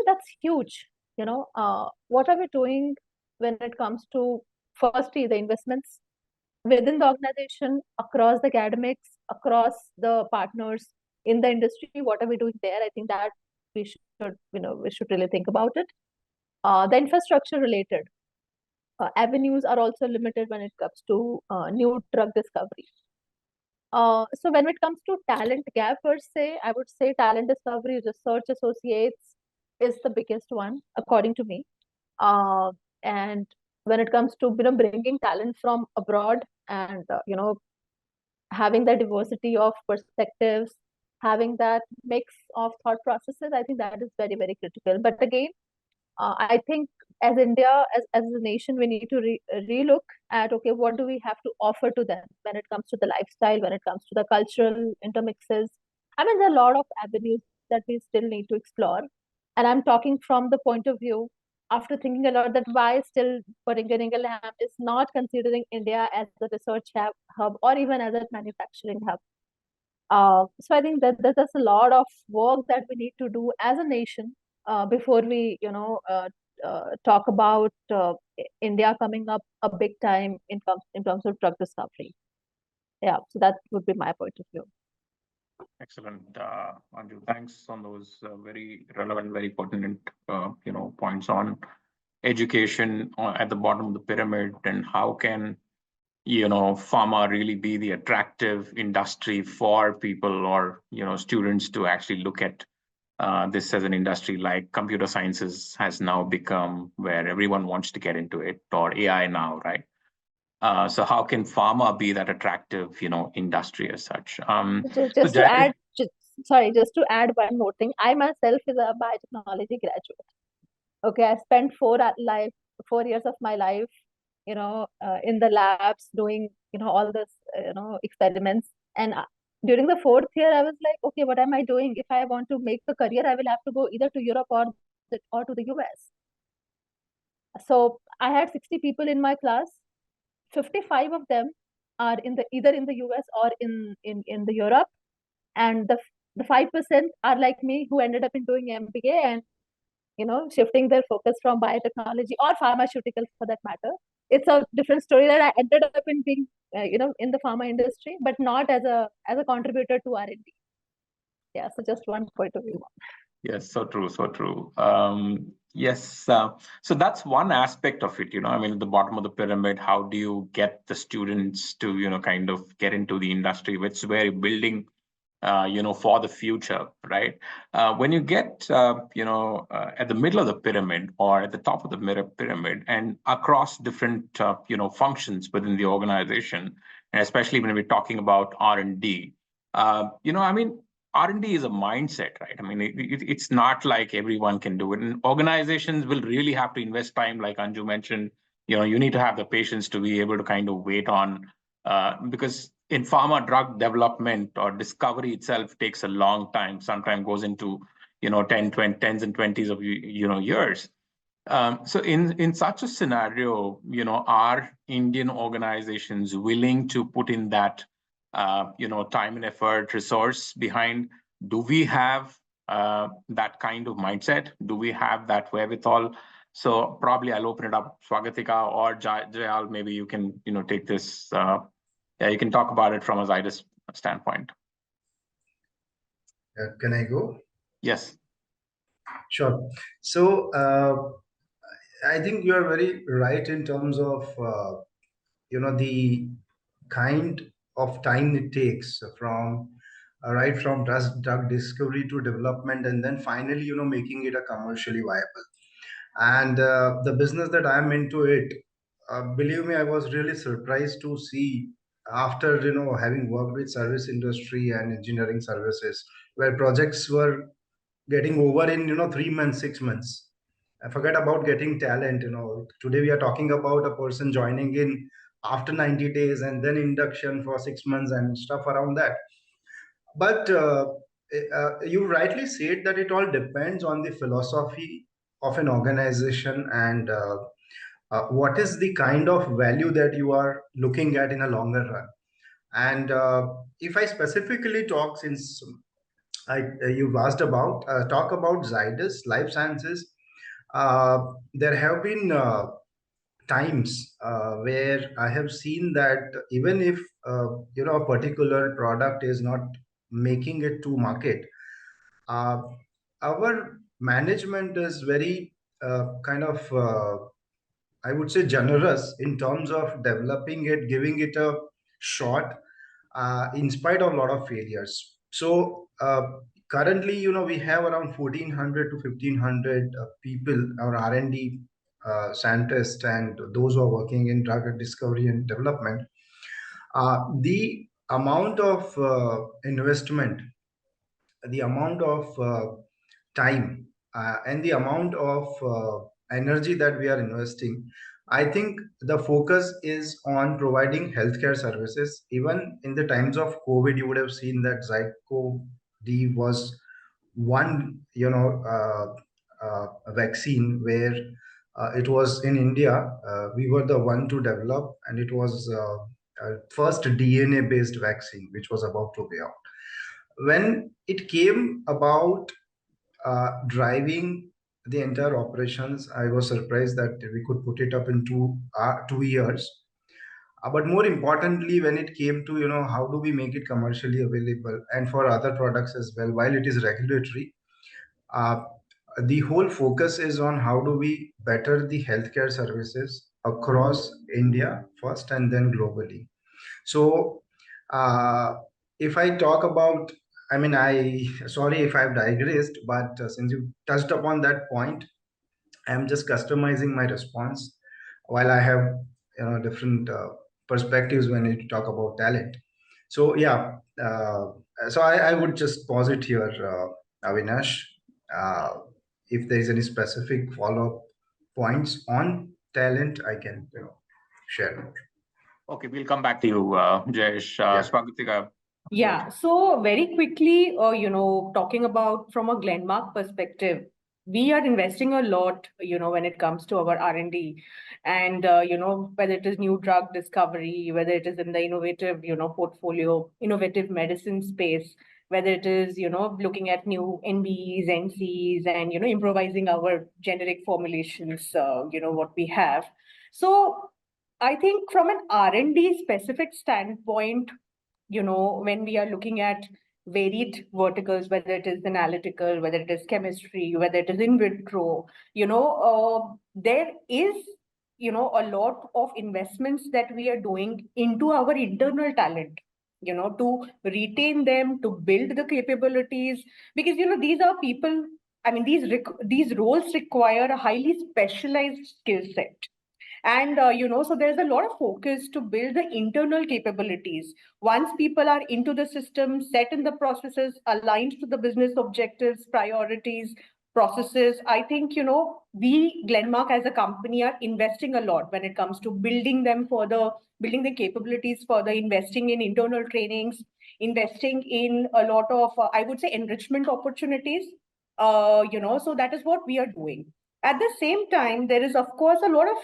that's huge. What are we doing when it comes to, firstly, the investments within the organization, across the academics, across the partners in the industry? What are we doing there? I think that we should really think about it. The infrastructure related avenues are also limited when it comes to new drug discovery. So when it comes to talent gap per se, I would say talent discovery research associates is the biggest one, according to me. And when it comes to bringing talent from abroad and having the diversity of perspectives, having that mix of thought processes, I think that is very, very critical. But again, I think as India, as a nation, we need to relook at, okay, what do we have to offer to them when it comes to the lifestyle, when it comes to the cultural intermixes. I mean, there are a lot of avenues that we still need to explore. And I'm talking from the point of view, after thinking a lot, that why still Boehringer Ingelheim is not considering India as a research hub or even as a manufacturing hub. So I think that there's a lot of work that we need to do as a nation before we, talk about India coming up a big time in terms of drug discovery. Yeah, so that would be my point of view. Excellent, Anju. Thanks on those very relevant, very pertinent, points on education at the bottom of the pyramid, and how can pharma really be the attractive industry for people or students to actually look at this as an industry. Like computer sciences has now become where everyone wants to get into it, or AI now, right? So how can pharma be that attractive, industry as such? Just to add, just to add one more thing. I myself is a biotechnology graduate. Okay, I spent 4 years of my life, in the labs doing, all this, experiments. And during the 4th year, I was like, okay, what am I doing? If I want to make a career, I will have to go either to Europe or to the US. So I had 60 people in my class. 55 of them are either in the US or in the Europe, and the 5% are like me, who ended up in doing MBA and shifting their focus from biotechnology or pharmaceutical for that matter. It's a different story that I ended up in being in the pharma industry, but not as a contributor to R&D. Yeah, so just one point of view. Yes, so true, so true. Yes, so that's one aspect of it, I mean, at the bottom of the pyramid, how do you get the students to, kind of get into the industry, which is where you're building, for the future, right? When you get, at the middle of the pyramid or at the top of the pyramid and across different, functions within the organization, and especially when we're talking about R&D, I mean, R&D is a mindset, right? I mean, it's not like everyone can do it. And organizations will really have to invest time, like Anju mentioned. You need to have the patience to be able to kind of wait on, because in pharma drug development or discovery itself takes a long time, sometimes goes into, 10s and 20s of, years. So in such a scenario, are Indian organizations willing to put in that time and effort, resource behind? Do we have that kind of mindset? Do we have that wherewithal? So probably I'll open it up, Swagatika or Jayal, maybe you can, take this. You can talk about it from a Zydus standpoint. Can I go? Yes. Sure. So I think you are very right in terms of the kind of time it takes from right from drug discovery to development, and then finally making it a commercially viable. And the business that I'm into it, believe me, I was really surprised to see, after having worked with service industry and engineering services, where projects were getting over in 3 months, 6 months. I forget about getting talent. Today we are talking about a person joining in after 90 days and then induction for 6 months and stuff around that. But you rightly said that it all depends on the philosophy of an organization, and what is the kind of value that you are looking at in a longer run. And if I specifically talk, since you've asked about, talk about Zydus Life Sciences. There have been times where I have seen that even if a particular product is not making it to market, uh, our management is very kind of I would say generous in terms of developing it, giving it a shot, in spite of a lot of failures. So currently, we have around 1,400 to 1,500 people, our R&D scientists, and those who are working in drug discovery and development. The amount of investment, the amount of time, and the amount of energy that we are investing, I think the focus is on providing healthcare services. Even in the times of COVID, you would have seen that Zyco D was one, vaccine where it was in India. We were the one to develop, and it was first DNA-based vaccine, which was about to be out. When it came about driving the entire operations, I was surprised that we could put it up in 2 years. But more importantly, when it came to how do we make it commercially available and for other products as well, while it is regulatory, uh, the whole focus is on how do we better the healthcare services across India first and then globally. So, if I talk about, I mean, sorry if I've digressed, but since you touched upon that point, I'm just customizing my response while I have different perspectives when you talk about talent. So yeah, so I would just pause it here, Avinash. Uh, if there is any specific follow-up points on talent, I can share more. Okay, we'll come back to you, Jayesh. Yeah. Swagatika. Yeah, so very quickly, talking about from a Glenmark perspective, we are investing a lot, when it comes to our R&D, and whether it is new drug discovery, whether it is in the innovative, portfolio, innovative medicine space, whether it is, looking at new NBEs, NCs, and improvising our generic formulations, what we have. So I think from an R&D specific standpoint, when we are looking at varied verticals, whether it is analytical, whether it is chemistry, whether it is in vitro, there is, a lot of investments that we are doing into our internal talent, to retain them, to build the capabilities, because, these are people, I mean, these roles require a highly specialized skill set. And, so there's a lot of focus to build the internal capabilities. Once people are into the system, set in the processes, aligned to the business objectives, priorities, processes, I think, we, Glenmark as a company, are investing a lot when it comes to building them further, building the capabilities further, investing in internal trainings, investing in a lot of, I would say, enrichment opportunities. So that is what we are doing. At the same time, there is, of course, a lot of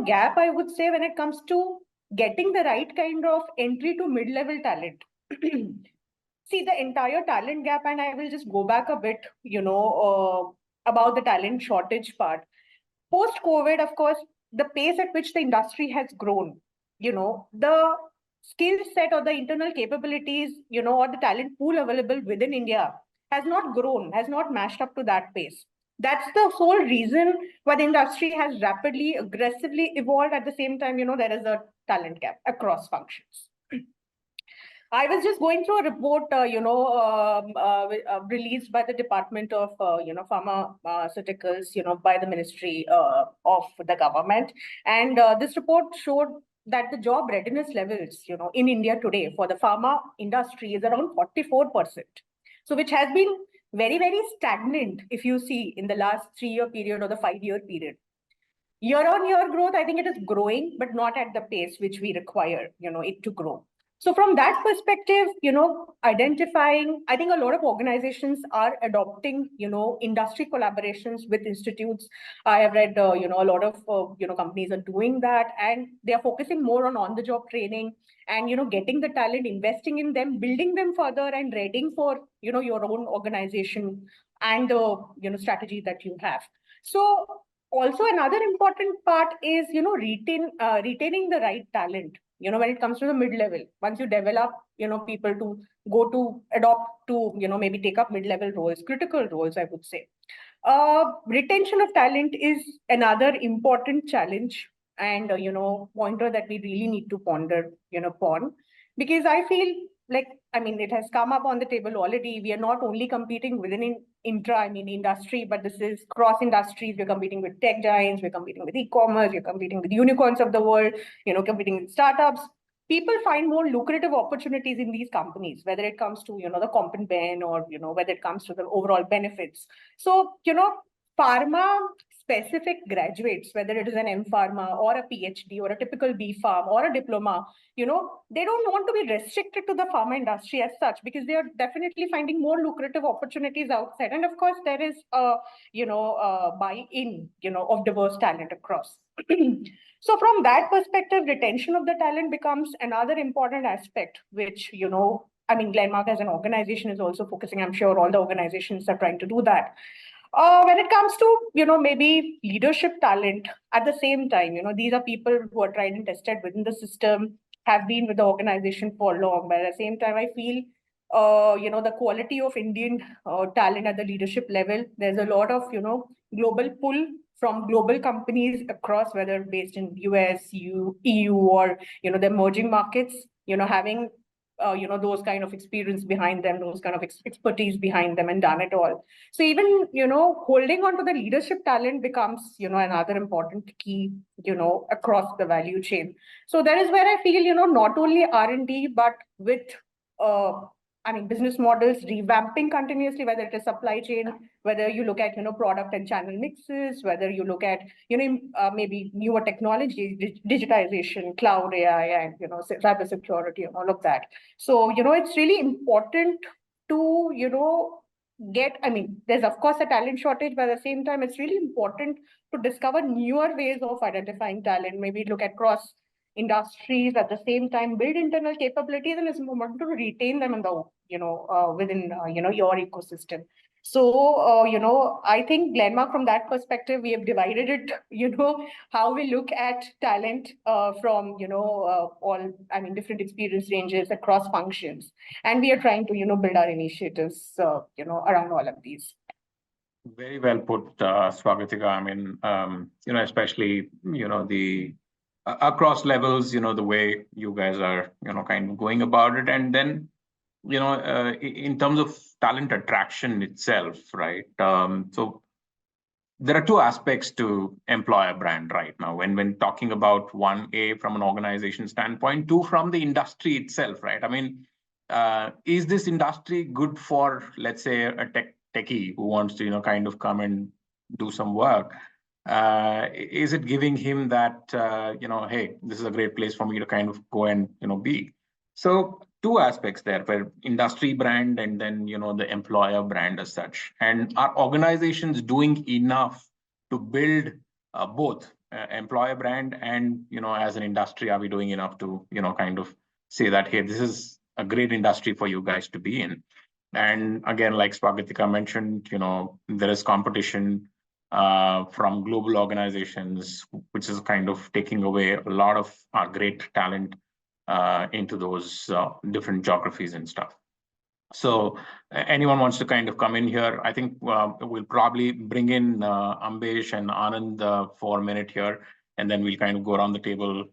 gap, I would say, when it comes to getting the right kind of entry to mid-level talent. See, the entire talent gap, and I will just go back a bit, about the talent shortage part. Post-COVID, of course, the pace at which the industry has grown, the skill set or the internal capabilities, or the talent pool available within India has not grown, has not matched up to that pace. That's the sole reason why the industry has rapidly, aggressively evolved. At the same time, there is a talent gap across functions. I was just going through a report, released by the Department of, Pharmaceuticals, by the Ministry of the government. And this report showed that the job readiness levels, in India today for the pharma industry is around 44%. So which has been very, very stagnant, if you see, in the last 3-year period or the 5-year period. Year-on-year growth, I think it is growing, but not at the pace which we require, it to grow. So from that perspective, identifying, I think a lot of organizations are adopting, industry collaborations with institutes. I have read, a lot of, companies are doing that, and they are focusing more on on-the-job training and, getting the talent, investing in them, building them further and readying for, your own organization and the, strategy that you have. So also another important part is, retaining the right talent. When it comes to the mid-level, once you develop, people to go to adopt to, maybe take up mid-level roles, critical roles, I would say. Retention of talent is another important challenge and, pointer that we really need to ponder, upon, because I feel like, it has come up on the table already. We are not only competing within industry, but this is cross industries. We're competing with tech giants, we're competing with e-commerce, we're competing with unicorns of the world, competing with startups. People find more lucrative opportunities in these companies, whether it comes to, the comp and ben, or, whether it comes to the overall benefits. So, pharma specific graduates, whether it is an M-Pharma or a PhD or a typical B-Pharm or a diploma, they don't want to be restricted to the pharma industry as such, because they are definitely finding more lucrative opportunities outside. And of course, there is a, buy-in, of diverse talent across. So from that perspective, retention of the talent becomes another important aspect, which, Glenmark as an organization is also focusing. I'm sure all the organizations are trying to do that. When it comes to, maybe leadership talent, at the same time, these are people who are tried and tested within the system, have been with the organization for long. But at the same time, I feel, the quality of Indian talent at the leadership level, there's a lot of, global pull from global companies across, whether based in US, EU, or, the emerging markets, having those kind of experience behind them, those kind of expertise behind them, and done it all. So even, holding on to the leadership talent becomes, another important key, across the value chain. So that is where I feel, not only R&D, but with, business models revamping continuously, whether it is supply chain, whether you look at, product and channel mixes, whether you look at, maybe newer technology, digitization, cloud, AI, and, cybersecurity and all of that. So, it's really important to, get, there's of course a talent shortage, but at the same time, it's really important to discover newer ways of identifying talent, maybe look at cross industries, at the same time build internal capabilities, and it's important to retain them in the, within, your ecosystem. So, I think Glenmark, from that perspective, we have divided it, how we look at talent from, all, different experience ranges across functions. And we are trying to, build our initiatives, around all of these. Very well put, Swagatika. Especially, the across levels, the way you guys are, kind of going about it. And then, in terms of talent attraction itself, right? So there are two aspects to employer brand right now. When talking about 1A from an organization standpoint, 2 from the industry itself, right? Is this industry good for, let's say, a techie who wants to, kind of come and do some work? Is it giving him that, hey, this is a great place for me to kind of go and, be? So 2 aspects there, where industry brand and then, the employer brand as such. And are organizations doing enough to build both employer brand and, as an industry, are we doing enough to, kind of say that, hey, this is a great industry for you guys to be in? And again, like Swagatika mentioned, there is competition from global organizations, which is kind of taking away a lot of our great talent into those different geographies and stuff. So anyone wants to kind of come in here, I think we'll probably bring in Ambesh and Anand for a minute here, and then we'll kind of go around the table,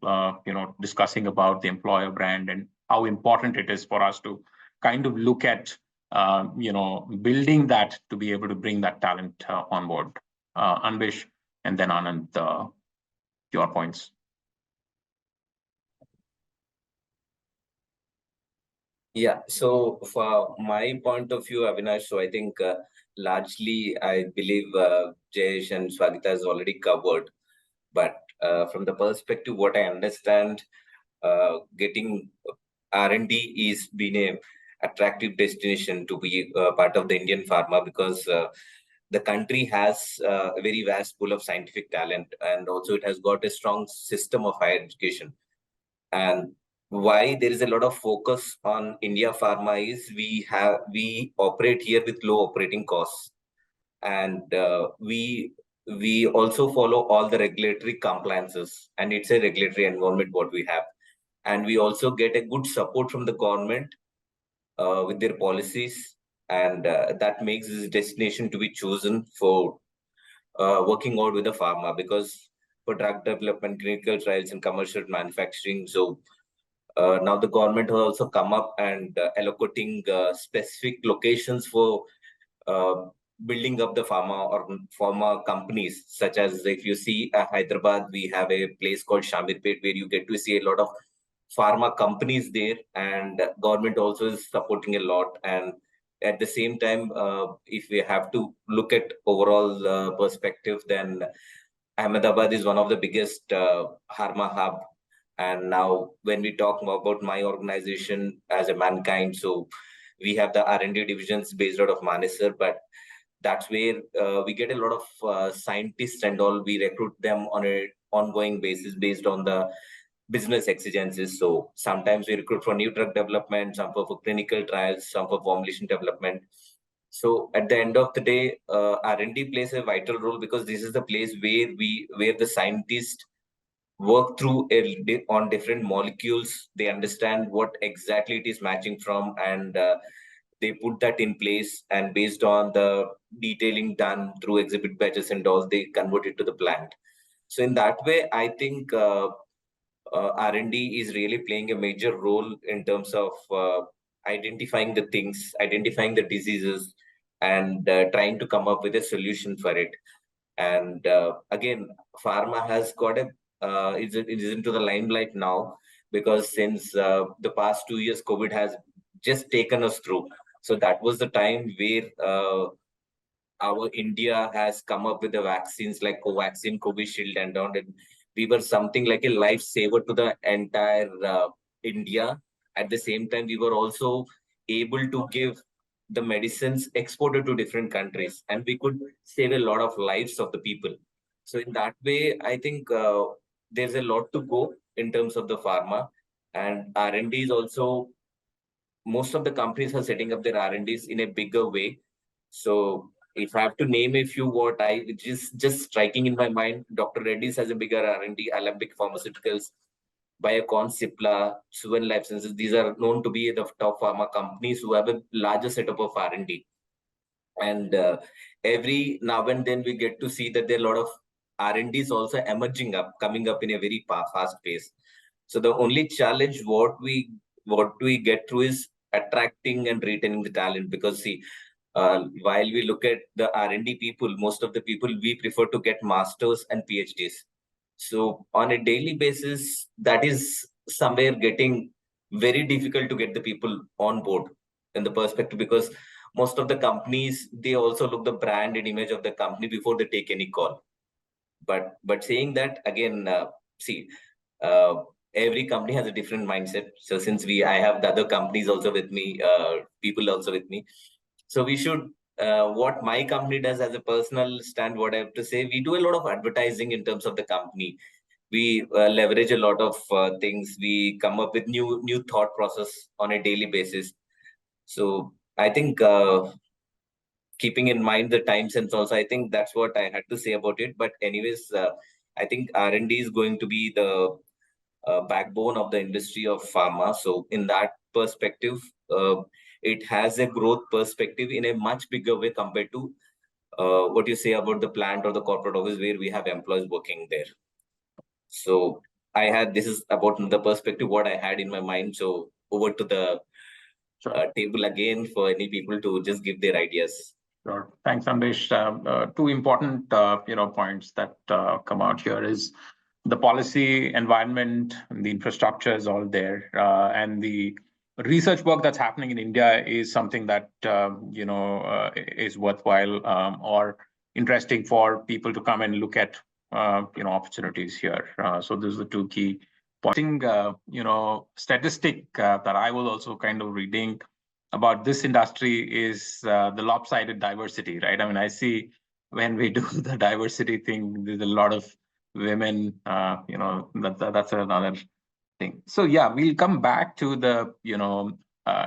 discussing about the employer brand and how important it is for us to kind of look at, building that to be able to bring that talent on board. Anbesh, and then Anand, your points. Yeah, so for my point of view, Avinash, so I think largely I believe Jayesh and Swagita has already covered. But from the perspective, what I understand, getting R&D is been a attractive destination to be part of the Indian pharma, because the country has a very vast pool of scientific talent, and also it has got a strong system of higher education. And why there is a lot of focus on India pharma is we operate here with low operating costs, and we also follow all the regulatory compliances, and it's a regulatory environment what we have, and we also get a good support from the government with their policies, and that makes this destination to be chosen for working out with the pharma, because for drug development, clinical trials, and commercial manufacturing. So now the government has also come up and allocating specific locations for building up the pharma companies, such as if you see Hyderabad, we have a place called Shamirpet where you get to see a lot of pharma companies there, and government also is supporting a lot. And at the same time, if we have to look at overall perspective, then Ahmedabad is one of the biggest pharma hub. And now when we talk about my organization as a Mankind, so we have the R&D divisions based out of Manesar, but that's where we get a lot of scientists and all. We recruit them on a ongoing basis based on the business exigencies. So sometimes we recruit for new drug development, some for clinical trials, some for formulation development. So at the end of the day, R&D plays a vital role, because this is the place where the scientists work through on different molecules. They understand what exactly it is matching from, and they put that in place, and based on the detailing done through exhibit batches and all, they convert it to the plant. So in that way, I think R&D is really playing a major role in terms of identifying the things, identifying the diseases, and trying to come up with a solution for it. And again, pharma has got a is into the limelight now, because since the past 2 years, COVID has just taken us through. So that was the time where our India has come up with the vaccines like Covaxin, Covishield, and all. And we were something like a lifesaver to the entire India. At the same time, we were also able to give the medicines exported to different countries, and we could save a lot of lives of the people. So in that way, I think there's a lot to go in terms of the pharma, and R&D is also, most of the companies are setting up their R&Ds in a bigger way. So if I have to name a few, what I just striking in my mind, Dr. Reddy's has a bigger R&D, Alembic Pharmaceuticals, Biocon, Cipla, Suven Life Sciences. These are known to be the top pharma companies who have a larger setup of R&D. And every now and then we get to see that there are a lot of R&Ds also emerging up, coming up in a very fast pace. So the only challenge what we get through is attracting and retaining the talent, because see, while we look at the R&D people, most of the people we prefer to get masters and PhDs. So on a daily basis, that is somewhere getting very difficult to get the people on board in the perspective, because most of the companies, they also look the brand and image of the company before they take any call. But saying that, again, see, every company has a different mindset. So since I have the other companies also with me, people also with me. So we should, what my company does as a personal stand, what I have to say, we do a lot of advertising in terms of the company. We leverage a lot of things. We come up with new thought process on a daily basis. So I think keeping in mind the time sense also, I think that's what I had to say about it. But anyways, I think R&D is going to be the backbone of the industry of pharma. So in that perspective, it has a growth perspective in a much bigger way compared to what you say about the plant or the corporate office where we have employees working there. So this is about the perspective what I had in my mind. So over to the table again for any people to just give their ideas. Sure. Thanks, Ambesh. Two important points that come out here is the policy environment, and the infrastructure is all there, and the research work that's happening in India is something that is worthwhile or interesting for people to come and look at opportunities here. So those are the two key pointing, statistic that I was also kind of reading about this industry is the lopsided diversity, right? I mean, I see when we do the diversity thing, there's a lot of women, that's another thing. So yeah, we'll come back to the,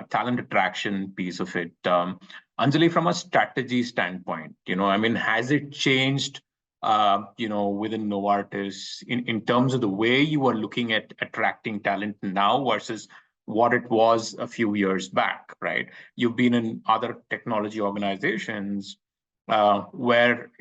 talent attraction piece of it. Anjali, from a strategy standpoint, I mean, has it changed, within Novartis in terms of the way you are looking at attracting talent now versus what it was a few years back, right? You've been in other technology organizations where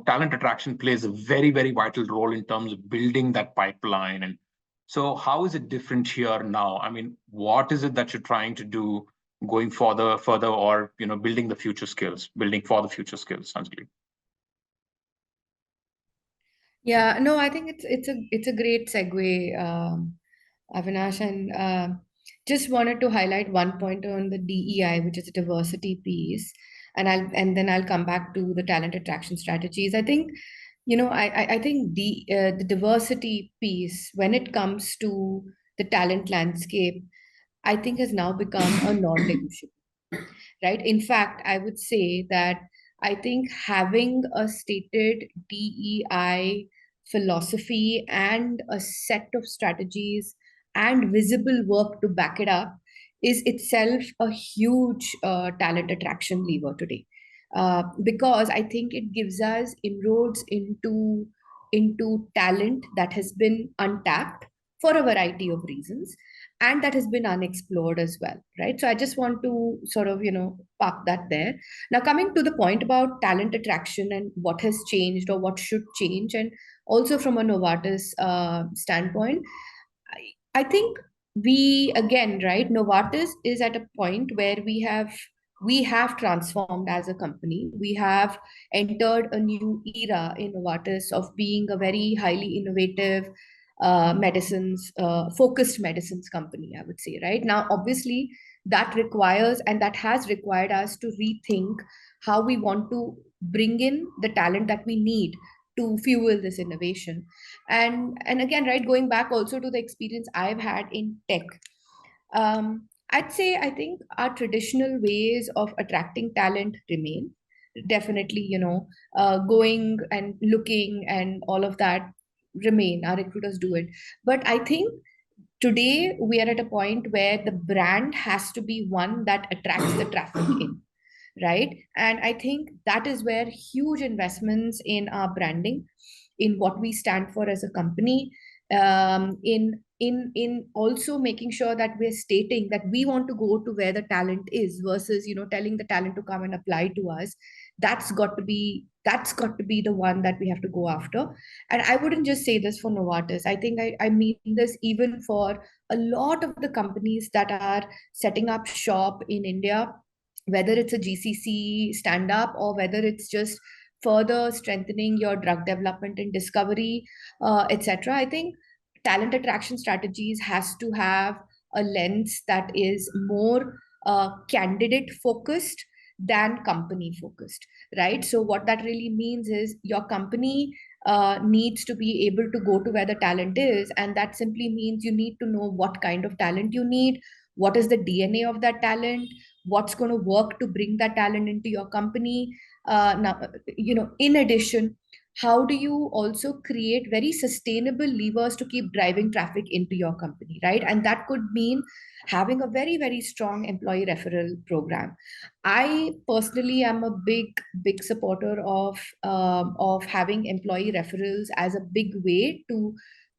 talent attraction plays a very, very vital role in terms of building that pipeline. And so how is it different here now? I mean, what is it that you're trying to do going further, or building the future skills, building for the future skills, Anjali? Yeah, no, I think it's a great segue, Avinash, and just wanted to highlight one point on the DEI, which is a diversity piece, and then I'll come back to the talent attraction strategies. I think, I think the diversity piece, when it comes to the talent landscape, I think has now become a non-negotiable, right? In fact, I would say that I think having a stated DEI philosophy and a set of strategies and visible work to back it up is itself a huge talent attraction lever today. Because I think it gives us inroads into talent that has been untapped for a variety of reasons, and that has been unexplored as well, right? So I just want to sort of park that there. Now, coming to the point about talent attraction and what has changed or what should change, and also from a Novartis standpoint, I think we, again, right, Novartis is at a point where we have transformed as a company. We have entered a new era in Novartis of being a very highly innovative medicines focused medicines company, I would say. Right now, obviously, that requires and that has required us to rethink how we want to bring in the talent that we need to fuel this innovation. And again, right, going back also to the experience I've had in tech, I'd say I think our traditional ways of attracting talent remain. Definitely, going and looking and all of that remain. Our recruiters do it. But I think today we are at a point where the brand has to be one that attracts the traffic in, right? And I think that is where huge investments in our branding, in what we stand for as a company, in also making sure that we're stating that we want to go to where the talent is versus telling the talent to come and apply to us. That's got to be the one that we have to go after. And I wouldn't just say this for Novartis. I think I mean this even for a lot of the companies that are setting up shop in India, whether it's a GCC stand up or whether it's just further strengthening your drug development and discovery, etc. I think talent attraction strategies has to have a lens that is more candidate focused than company focused, right? So what that really means is your company needs to be able to go to where the talent is, and that simply means you need to know what kind of talent you need, what is the DNA of that talent, what's going to work to bring that talent into your company. Now, in addition, how do you also create very sustainable levers to keep driving traffic into your company, right? And that could mean having a very, very strong employee referral program. I personally am a big supporter of having employee referrals as a big way to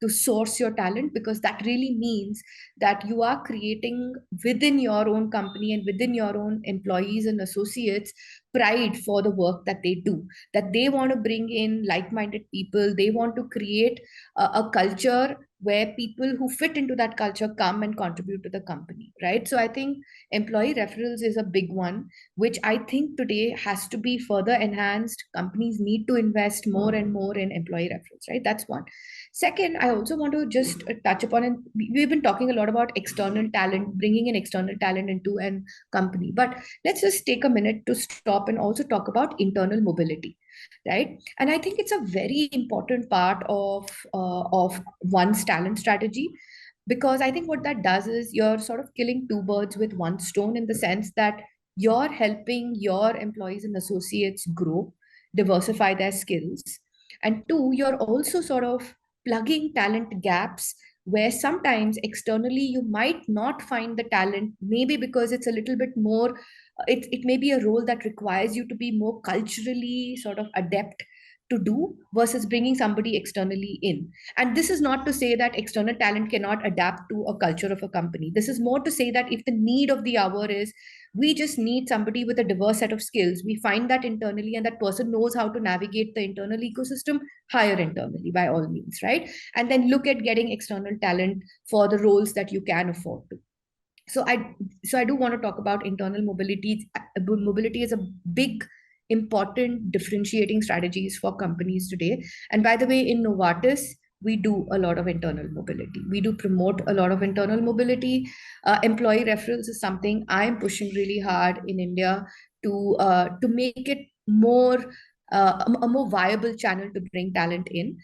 source your talent, because that really means that you are creating within your own company and within your own employees and associates pride for the work that they do, that they want to bring in like-minded people. They want to create a culture where people who fit into that culture come and contribute to the company, right? So I think employee referrals is a big one, which I think today has to be further enhanced. Companies need to invest more and more in employee referrals, right? That's one. Second, I also want to just touch upon, and we've been talking a lot about external talent, bringing in external talent into a company, but let's just take a minute to stop stop and also talk about internal mobility, right? And I think it's a very important part of one's talent strategy, because I think what that does is you're sort of killing two birds with one stone, in the sense that you're helping your employees and associates grow, diversify their skills, and two, you're also sort of plugging talent gaps where sometimes externally you might not find the talent, maybe because it's a little bit more, it may be a role that requires you to be more culturally sort of adept to do, versus bringing somebody externally in. And this is not to say that external talent cannot adapt to a culture of a company. This is more to say that if the need of the hour is, we just need somebody with a diverse set of skills, we find that internally, and that person knows how to navigate the internal ecosystem, hire internally by all means, right? And then look at getting external talent for the roles that you can afford to. So I do want to talk about internal mobility. Mobility is a big important differentiating strategies for companies today. And by the way, in Novartis, we do a lot of internal mobility. We do promote a lot of internal mobility. Employee referrals is something I'm pushing really hard in India to make it more a more viable channel to bring talent in.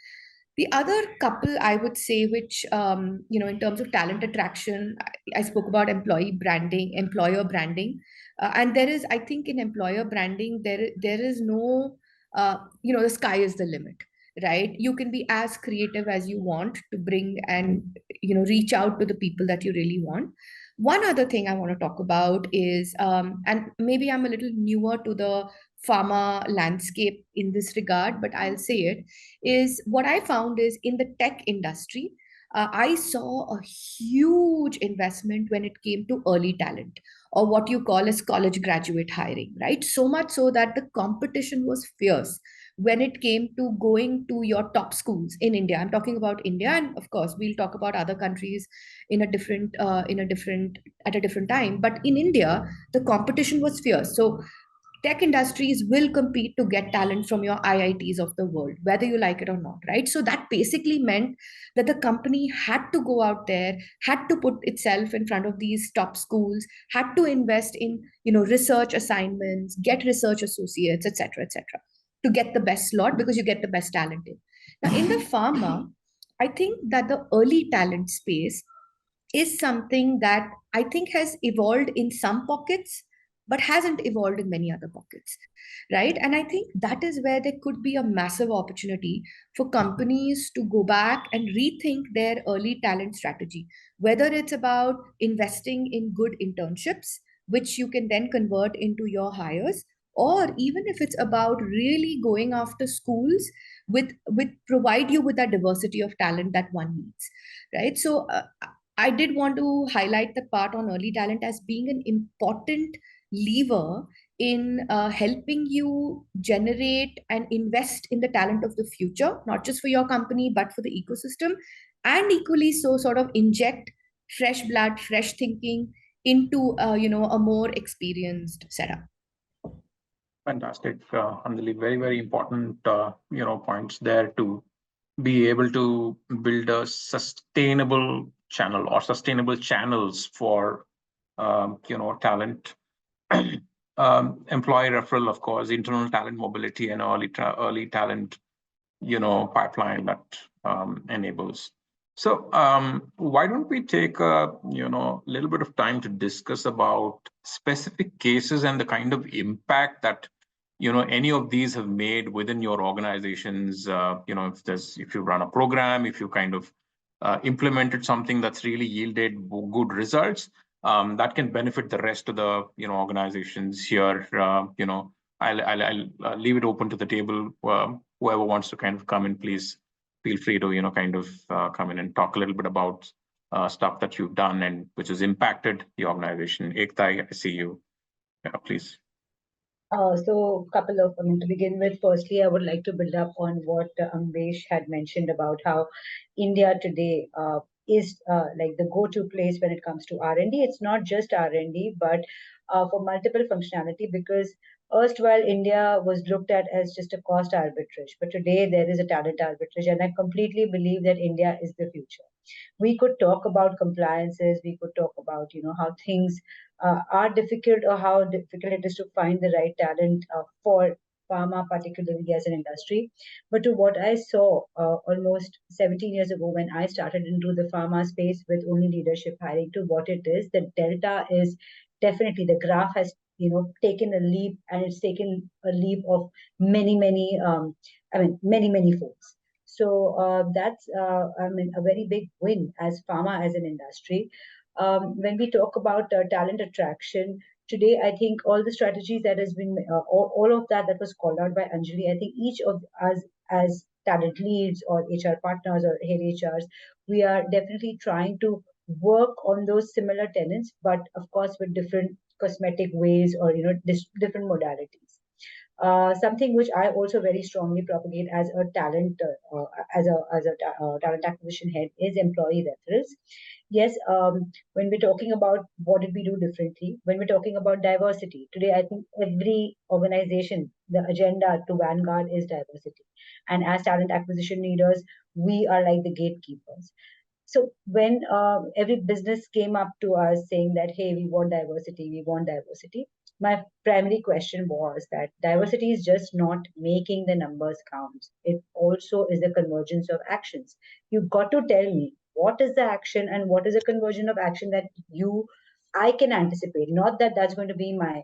The other couple, I would say, which, in terms of talent attraction, I spoke about employee branding, employer branding. And there is, I think in employer branding, there is no, the sky is the limit, right? You can be as creative as you want to bring and, reach out to the people that you really want. One other thing I want to talk about is, and maybe I'm a little newer to the pharma landscape in this regard, but I'll say it, is what I found is in the tech industry, I saw a huge investment when it came to early talent, or what you call as college graduate hiring, right? So much so that the competition was fierce when it came to going to your top schools in India. I'm talking about India, and of course, we'll talk about other countries in a different, at a different time. But in India, the competition was fierce. So tech industries will compete to get talent from your IITs of the world, whether you like it or not, right? So that basically meant that the company had to go out there, had to put itself in front of these top schools, had to invest in, research assignments, get research associates, etc., etc., to get the best slot, because you get the best talent in. Now, in the pharma, I think that the early talent space is something that I think has evolved in some pockets, but hasn't evolved in many other pockets, right? And I think that is where there could be a massive opportunity for companies to go back and rethink their early talent strategy, whether it's about investing in good internships, which you can then convert into your hires, or even if it's about really going after schools with provide you with that diversity of talent that one needs, right? So I did want to highlight the part on early talent as being an important lever in helping you generate and invest in the talent of the future, not just for your company, but for the ecosystem. And equally so, sort of inject fresh blood, fresh thinking into, a more experienced setup. Fantastic, Anjali. Very, very important, points there to be able to build a sustainable channel or sustainable channels for, talent, employee referral, of course, internal talent mobility, and early talent, pipeline that enables. So why don't we take a little bit of time to discuss about specific cases and the kind of impact that any of these have made within your organizations. If you run a program, if you kind of implemented something that's really yielded good results, that can benefit the rest of the organizations here. I'll leave it open to the table. Whoever wants to kind of come in, please feel free to kind of come in and talk a little bit about stuff that you've done and which has impacted the organization. Ekta, I see you. Please. So to begin with, firstly, I would like to build up on what Ambesh had mentioned about how India today is like the go-to place when it comes to R&D. It's not just R&D, but for multiple functionality, because erstwhile India was looked at as just a cost arbitrage, but today there is a talent arbitrage, and I completely believe that India is the future. We could talk about compliances, we could talk about how things are difficult, or how difficult it is to find the right talent for pharma, particularly as an industry. But to what I saw almost 17 years ago when I started into the pharma space with only leadership hiring, to what it is, the delta is definitely, the graph has taken a leap, and it's taken a leap of many many folds. So that's a very big win as pharma as an industry. When we talk about talent attraction today, I think all the strategies that has been all of that was called out by Anjali. I think each of us as talent leads or HR partners or head HRs, we are definitely trying to work on those similar tenets, but of course with different cosmetic ways, or different modalities. Something which I also very strongly propagate as a talent, talent acquisition head, is employee referrals. Yes, when we're talking about what did we do differently, when we're talking about diversity today, I think every organization, the agenda to vanguard is diversity, and as talent acquisition leaders, we are like the gatekeepers. So when every business came up to us saying that, hey, we want diversity, my primary question was that diversity is just not making the numbers count. It also is a convergence of actions. You've got to tell me what is the action and what is a conversion of action that I can anticipate. Not that that's going to be my,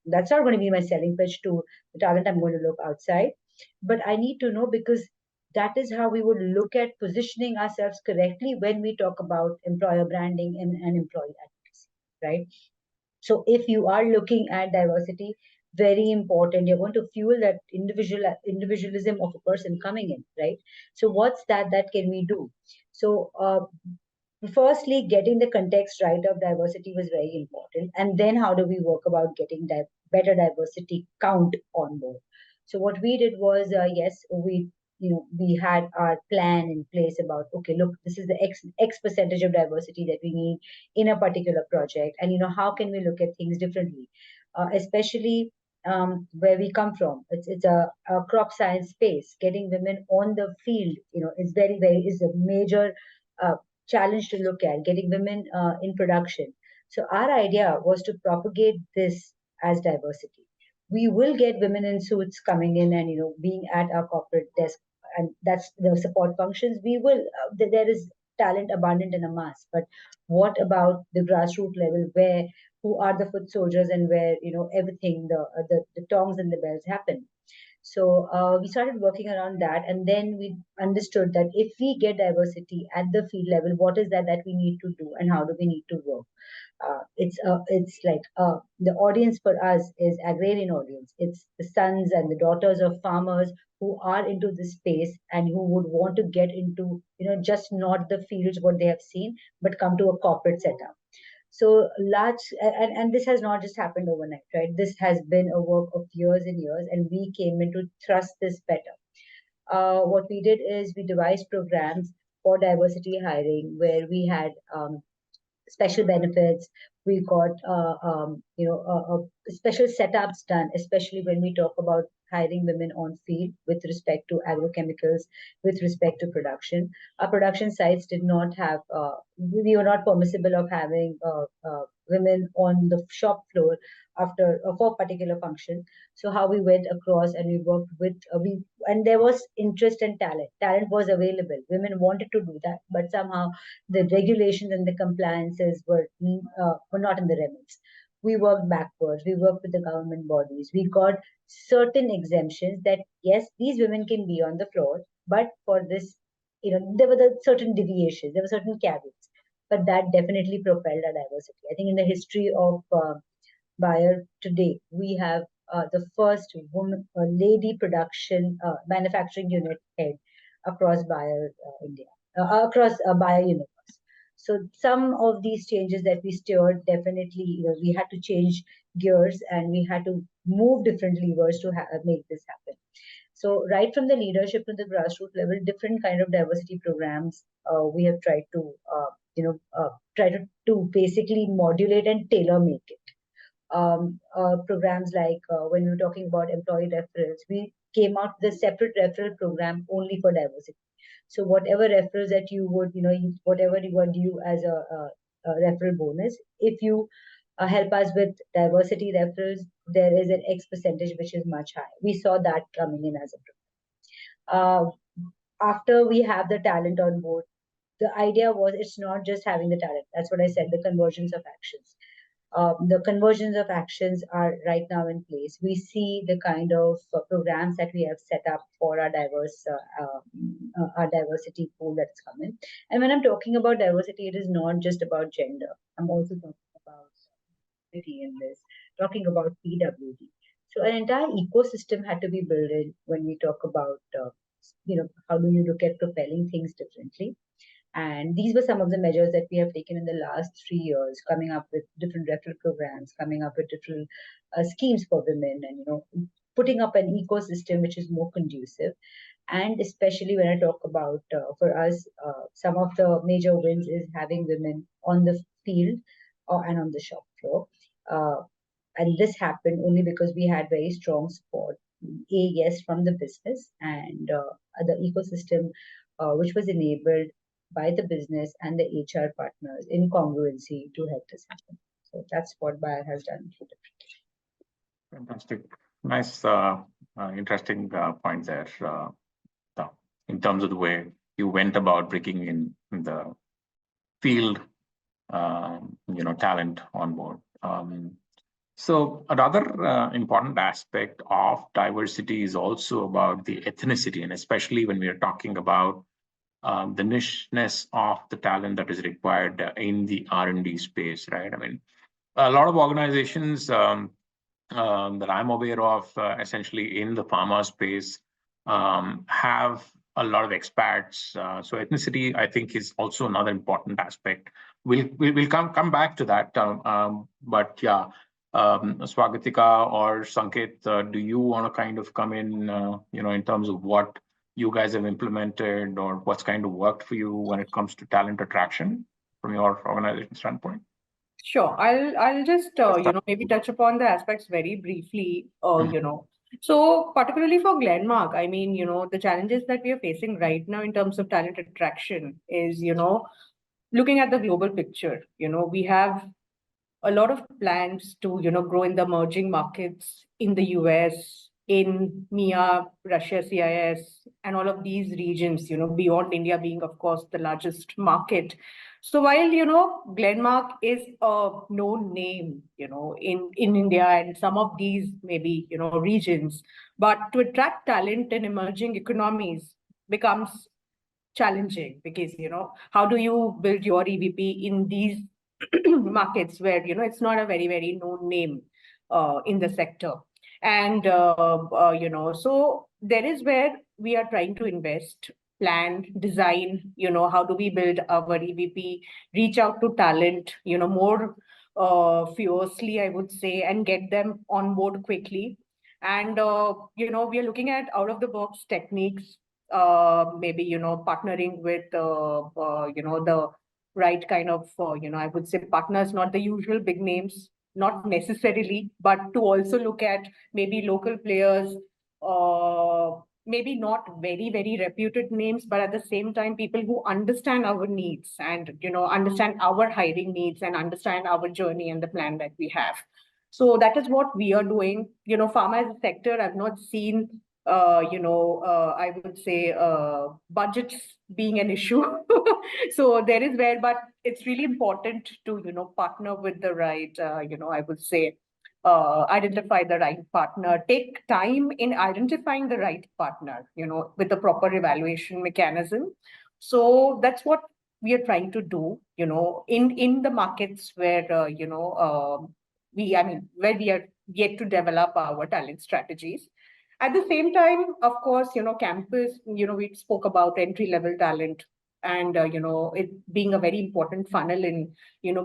that's not going to be my selling pitch to the talent I'm going to look outside. But I need to know, because that is how we would look at positioning ourselves correctly when we talk about employer branding and employee advocacy, right? So if you are looking at diversity, very important, you're going to fuel that individualism of a person coming in, right? So what's that can we do? So firstly, getting the context right of diversity was very important, and then how do we work about getting that better diversity count on board? So what we did was, yes, we had our plan in place about, okay, look, this is the X percentage of diversity that we need in a particular project, and how can we look at things differently, especially where we come from. It's a crop science space. Getting women on the field, is is a major challenge to look at. Getting women in production. So our idea was to propagate this as diversity. We will get women in suits coming in and being at our corporate desk, and that's the support functions. We will there is talent abundant in a mass, but what about the grassroots level, where who are the foot soldiers, and where everything, the tongs and the bells happen? So we started working around that, and then we understood that if we get diversity at the field level, what is that we need to do, and how do we need to work? It's like the audience for us is agrarian audience. It's the sons and the daughters of farmers who are into this space and who would want to get into just not the fields what they have seen, but come to a corporate setup. So large, and this has not just happened overnight, right? This has been a work of years and years, and we came in to thrust this better. What we did is we devised programs for diversity hiring, where we had special benefits. We got special setups done, especially when we talk about hiring women on field with respect to agrochemicals, with respect to production. Our production sites did not have, we were not permissible of having women on the shop floor after for particular function. So how we went across and we worked with and there was interest and talent. Talent was available. Women wanted to do that, but somehow the regulations and the compliances were not in the remits. We worked backwards. We worked with the government bodies. We got certain exemptions that yes, these women can be on the floor, but for this, there were certain deviations, there were certain caveats, but that definitely propelled our diversity. I think in the history of Bayer today, we have the first woman, lady production manufacturing unit head across Bayer India, across Bayer Universe. So some of these changes that we steered, definitely, we had to change gears and we had to move different levers to make this happen. So right from the leadership to the grassroots level, different kind of diversity programs we have tried to, to basically modulate and tailor make it. Programs like when we were talking about employee referrals, we came out with a separate referral program only for diversity. So whatever referrals that you would, whatever you would do as a referral bonus, if you help us with diversity referrals, there is an X percentage which is much high. We saw that coming in as a problem. After we have the talent on board, the idea was it's not just having the talent. That's what I said, the conversions of actions. The conversions of actions are right now in place. We see the kind of programs that we have set up for our our diversity pool that's coming. And when I'm talking about diversity, it is not just about gender. I'm also talking about in this, talking about PWD. So an entire ecosystem had to be built in when we talk about, how do you look at propelling things differently. And these were some of the measures that we have taken in the last 3 years, coming up with different referral programs, coming up with different schemes for women, and putting up an ecosystem which is more conducive. And especially when I talk about, for us, some of the major wins is having women on the field and on the shop floor. And this happened only because we had very strong support, yes, from the business and the ecosystem, which was enabled by the business and the HR partners in congruency to help this happen. So that's what Bayer has done differently. Fantastic. Nice, interesting point there. In terms of the way you went about bringing in the field, talent on board. So another important aspect of diversity is also about the ethnicity, and especially when we are talking about the nicheness of the talent that is required in the R&D space, right? I mean, a lot of organizations that I'm aware of, essentially in the pharma space, have a lot of expats. So ethnicity, I think, is also another important aspect. We'll come back to that. But yeah, Swagatika or Sanket, do you want to kind of come in, in terms of what you guys have implemented or what's kind of worked for you when it comes to talent attraction from your organization standpoint? Sure. I'll just maybe touch upon the aspects very briefly. So particularly for Glenmark, I mean, the challenges that we are facing right now in terms of talent attraction is, looking at the global picture. We have a lot of plans to, grow in the emerging markets in the US, in MEA, Russia, CIS, and all of these regions, beyond India being, of course, the largest market. So while, Glenmark is a known name, in India and some of these maybe, regions, but to attract talent in emerging economies becomes challenging because, how do you build your EVP in these markets where, it's not a very, very known name in the sector. And, so there is where we are trying to invest, plan, design, how do we build our EVP, reach out to talent, more fiercely, I would say, and get them on board quickly. And, we are looking at out-of-the-box techniques, maybe, partnering with, the right kind of, I would say partners, not the usual big names, not necessarily, but to also look at maybe local players, maybe not very, very reputed names, but at the same time, people who understand our needs and, understand our hiring needs and understand our journey and the plan that we have. So that is what we are doing. Pharma as a sector, I've not seen, I would say budgets being an issue. So there is where, but it's really important to, partner with the right, I would say, identify the right partner, take time in identifying the right partner, with the proper evaluation mechanism. So that's what we are trying to do, in the markets where, where we are yet to develop our talent strategies. At the same time, of course, campus, we spoke about entry-level talent and, it being a very important funnel in,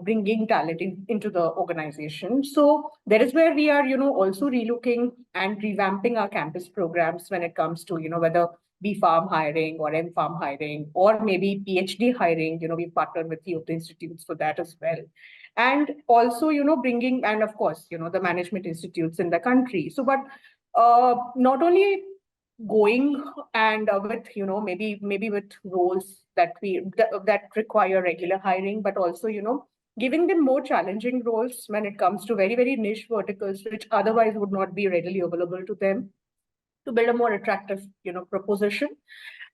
bringing talent into the organization. So that is where we are, also relooking and revamping our campus programs when it comes to, whether B.Pharm hiring or M.Pharm hiring or maybe PhD hiring. We've partnered with few of the institutes for that as well. And also, bringing, and of course, the management institutes in the country. So, but not only going and with, maybe with roles that require regular hiring, but also, giving them more challenging roles when it comes to very, very niche verticals, which otherwise would not be readily available to them, to build a more attractive, proposition.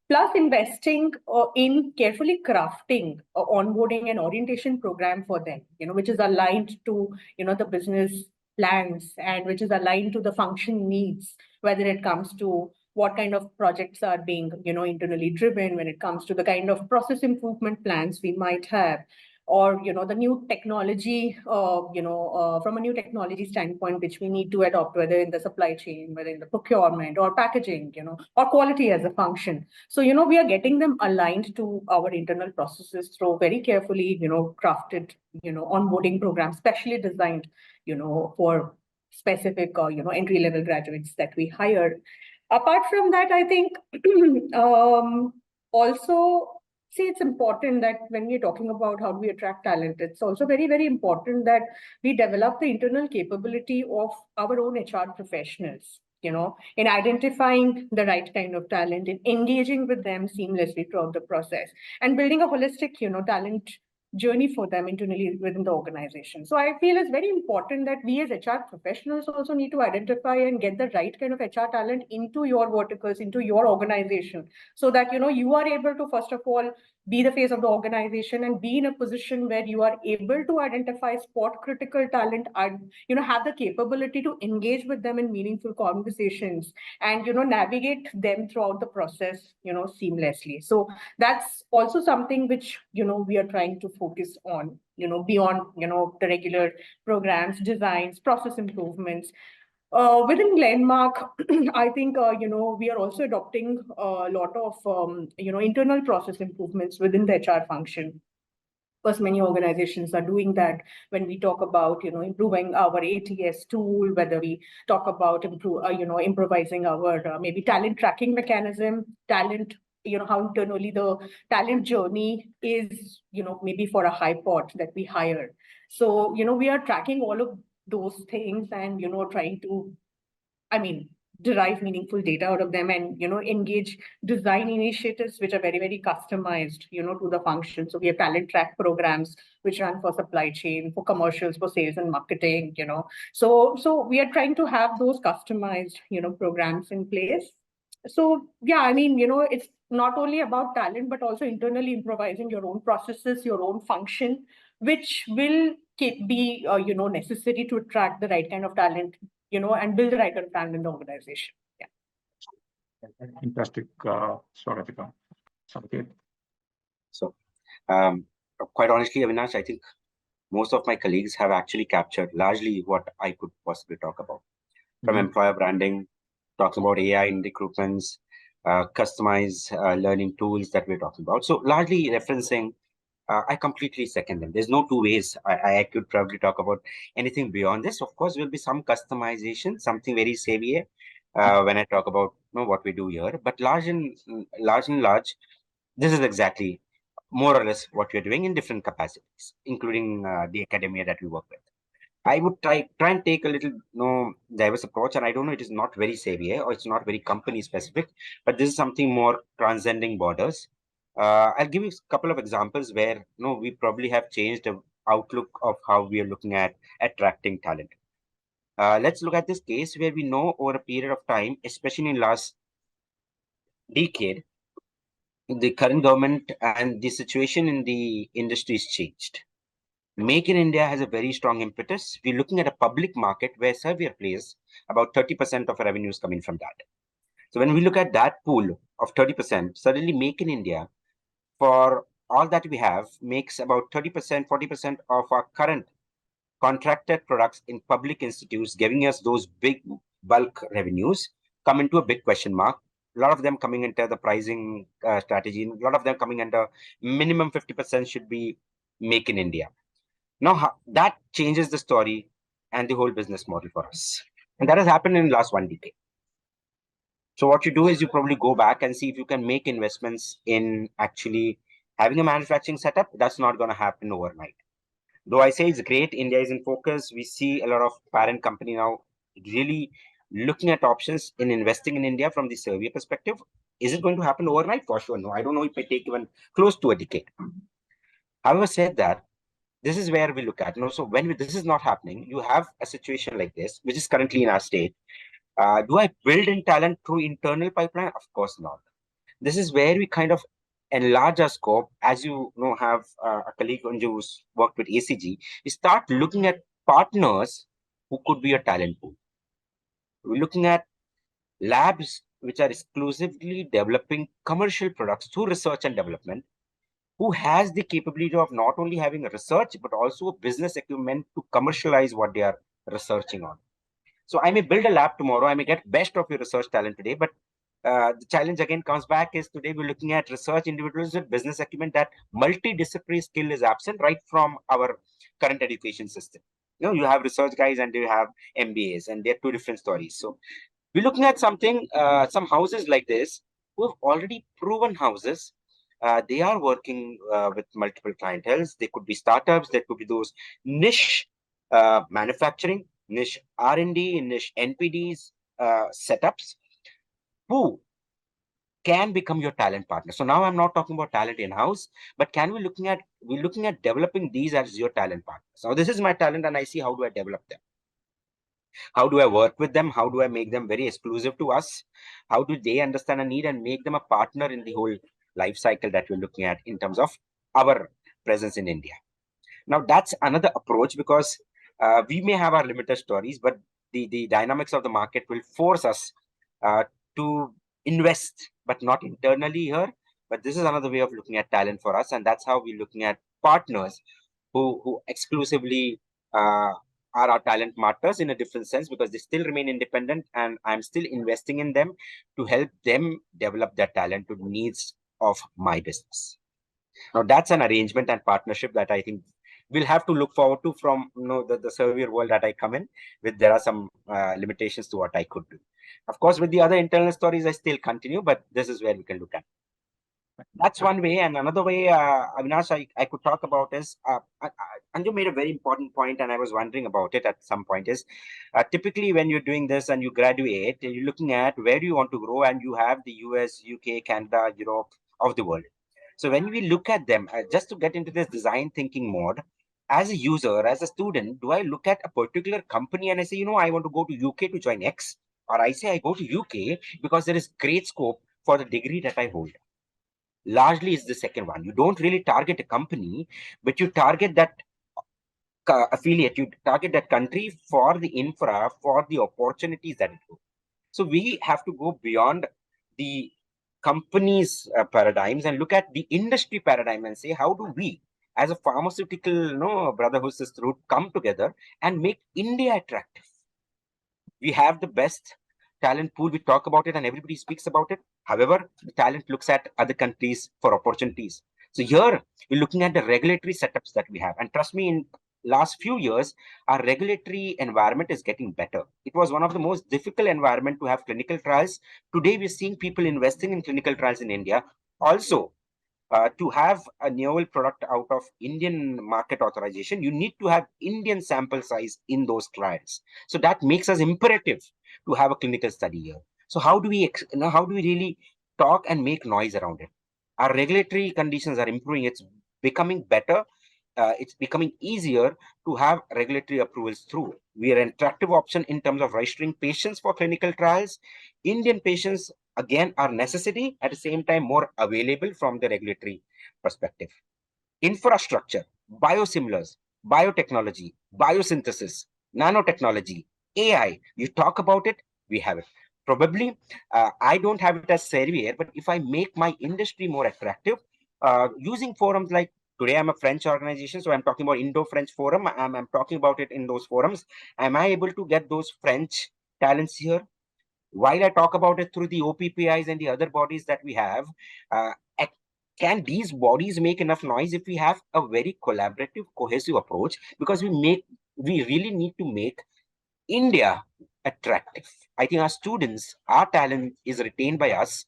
Plus investing in carefully crafting onboarding and orientation program for them, which is aligned to, the business plans and which is aligned to the function needs, whether it comes to what kind of projects are being, internally driven, when it comes to the kind of process improvement plans we might have, or the new technology, from a new technology standpoint, which we need to adopt, whether in the supply chain, whether in the procurement or packaging, or quality as a function. So we are getting them aligned to our internal processes through very carefully crafted onboarding programs, specially designed for specific entry level graduates that we hire. Apart from that, I think also, see, it's important that when we're talking about how do we attract talent, it's also very, very important that we develop the internal capability of our own HR professionals, in identifying the right kind of talent, in engaging with them seamlessly throughout the process, and building a holistic, talent journey for them internally within the organization. So I feel it's very important that we as HR professionals also need to identify and get the right kind of HR talent into your verticals, into your organization, so that you are able to, first of all, be the face of the organization and be in a position where you are able to identify spot critical talent and have the capability to engage with them in meaningful conversations and navigate them throughout the process seamlessly. So that's also something which we are trying to focus on beyond the regular programs, designs, process improvements. Within Glenmark, I think, we are also adopting a lot of, internal process improvements within the HR function. Because many organizations are doing that when we talk about, improving our ATS tool, whether we talk about, improvising our maybe talent tracking mechanism, talent, how internally the talent journey is, maybe for a high pot that we hire. So, we are tracking all of those things and trying to derive meaningful data out of them and engage design initiatives which are very, very customized to the function. So we have talent track programs which run for supply chain, for commercials, for sales and marketing. So we are trying to have those customized programs in place. So yeah, it's not only about talent but also internally improvising your own processes, your own function, which will be necessary to attract the right kind of talent and build the right kind of talent in the organization. Yeah. Fantastic, Swagatika. Sanket. So, quite honestly, Avinash, I think most of my colleagues have actually captured largely what I could possibly talk about. From employer branding, talks about AI in recruitments, customized learning tools that we're talking about. So largely referencing, I completely second them. There's no two ways. I could probably talk about anything beyond this. Of course, will be some customization, something very Servier when I talk about what we do here. But large and large, this is exactly more or less what we're doing in different capacities, including the academia that we work with. I would try and take a little diverse approach, and I don't know, it is not very Servier or it's not very company specific, but this is something more transcending borders. I'll give you a couple of examples where we probably have changed the outlook of how we are looking at attracting talent. Let's look at this case where we know over a period of time, especially in last decade, the current government and the situation in the industry has changed. Make in India has a very strong impetus. We're looking at a public market where Servier plays about 30% of our revenues coming from that. So when we look at that pool of 30%, suddenly Make in India, for all that we have, makes about 30%, 40% of our current contracted products in public institutes, giving us those big bulk revenues, come into a big question mark. A lot of them coming into the pricing strategy, a lot of them coming under minimum 50% should be Make in India. Now, that changes the story and the whole business model for us. And that has happened in the last 1 decade. So what you do is you probably go back and see if you can make investments in actually having a manufacturing setup. That's not going to happen overnight. Though I say it's great, India is in focus. We see a lot of parent company now really looking at options in investing in India from the Servier perspective. Is it going to happen overnight? For sure, no. I don't know if it take even close to a decade. However, said that, This is where we look at. So when this is not happening, you have a situation like this, which is currently in our state. Do I build in talent through internal pipeline? Of course not. This is where we kind of enlarge our scope. As you know, have a colleague Anju who's worked with ACG. We start looking at partners who could be a talent pool. We're looking at labs which are exclusively developing commercial products through research and development, who has the capability of not only having a research, but also a business acumen to commercialize what they are researching on. So I may build a lab tomorrow, I may get best of your research talent today, but the challenge again comes back is today we're looking at research individuals with business acumen. That multidisciplinary skill is absent right from our current education system. You have research guys and you have MBAs, and they're two different stories. So we're looking at something, some houses like this, who have already proven houses. They are working with multiple clienteles. They could be startups. They could be those niche manufacturing, niche R&D, niche NPDs setups, who can become your talent partner. So now I'm not talking about talent in-house, but we're looking at developing these as your talent partners. Now this is my talent, and I see how do I develop them. How do I work with them? How do I make them very exclusive to us? How do they understand a need and make them a partner in the whole life cycle that we're looking at in terms of our presence in India? Now, that's another approach, because we may have our limited stories, but the dynamics of the market will force us to invest, but not internally here. But this is another way of looking at talent for us. And that's how we're looking at partners who exclusively are our talent partners in a different sense, because they still remain independent, and I'm still investing in them to help them develop their talent to the needs of my business. Now, that's an arrangement and partnership that I think we'll have to look forward to from the Servier world that I come in with. There are some limitations to what I could do. Of course, with the other internal stories, I still continue, but this is where we can look at. That's one way. And another way, Avinash, I could talk about is, Anju made a very important point, and I was wondering about it at some point, is typically when you're doing this and you graduate, you're looking at where do you want to grow, and you have the US, UK, Canada, Europe of the world. So when we look at them, just to get into this design thinking mode, as a user, as a student, do I look at a particular company and I say, I want to go to UK to join X, or I say I go to UK because there is great scope for the degree that I hold? Largely is the second one. You don't really target a company, but you target that affiliate, you target that country for the infra, for the opportunities that it will. So we have to go beyond the company's paradigms and look at the industry paradigm and say, how do we, as a pharmaceutical brotherhood sisterhood, come together and make India attractive? We have the best talent pool. We talk about it and everybody speaks about it. However, the talent looks at other countries for opportunities. So here we're looking at the regulatory setups that we have. And trust me, in last few years, our regulatory environment is getting better. It was one of the most difficult environment to have clinical trials. Today, we're seeing people investing in clinical trials in India. Also, to have a novel product out of Indian market authorization, you need to have Indian sample size in those trials. So that makes us imperative to have a clinical study here. So how do we really talk and make noise around it? Our regulatory conditions are improving. It's becoming better. It's becoming easier to have regulatory approvals through. We are an attractive option in terms of registering patients for clinical trials. Indian patients, again, are necessity, at the same time more available from the regulatory perspective. Infrastructure, biosimilars, biotechnology, biosynthesis, nanotechnology, AI, you talk about it, we have it. Probably, I don't have it as Servier, but if I make my industry more attractive, using forums like, today I'm a French organization, so I'm talking about Indo-French Forum, I'm talking about it in those forums. Am I able to get those French talents here? While I talk about it through the OPPIs and the other bodies that we have, can these bodies make enough noise if we have a very collaborative, cohesive approach? Because we really need to make India attractive. I think our students, our talent is retained by us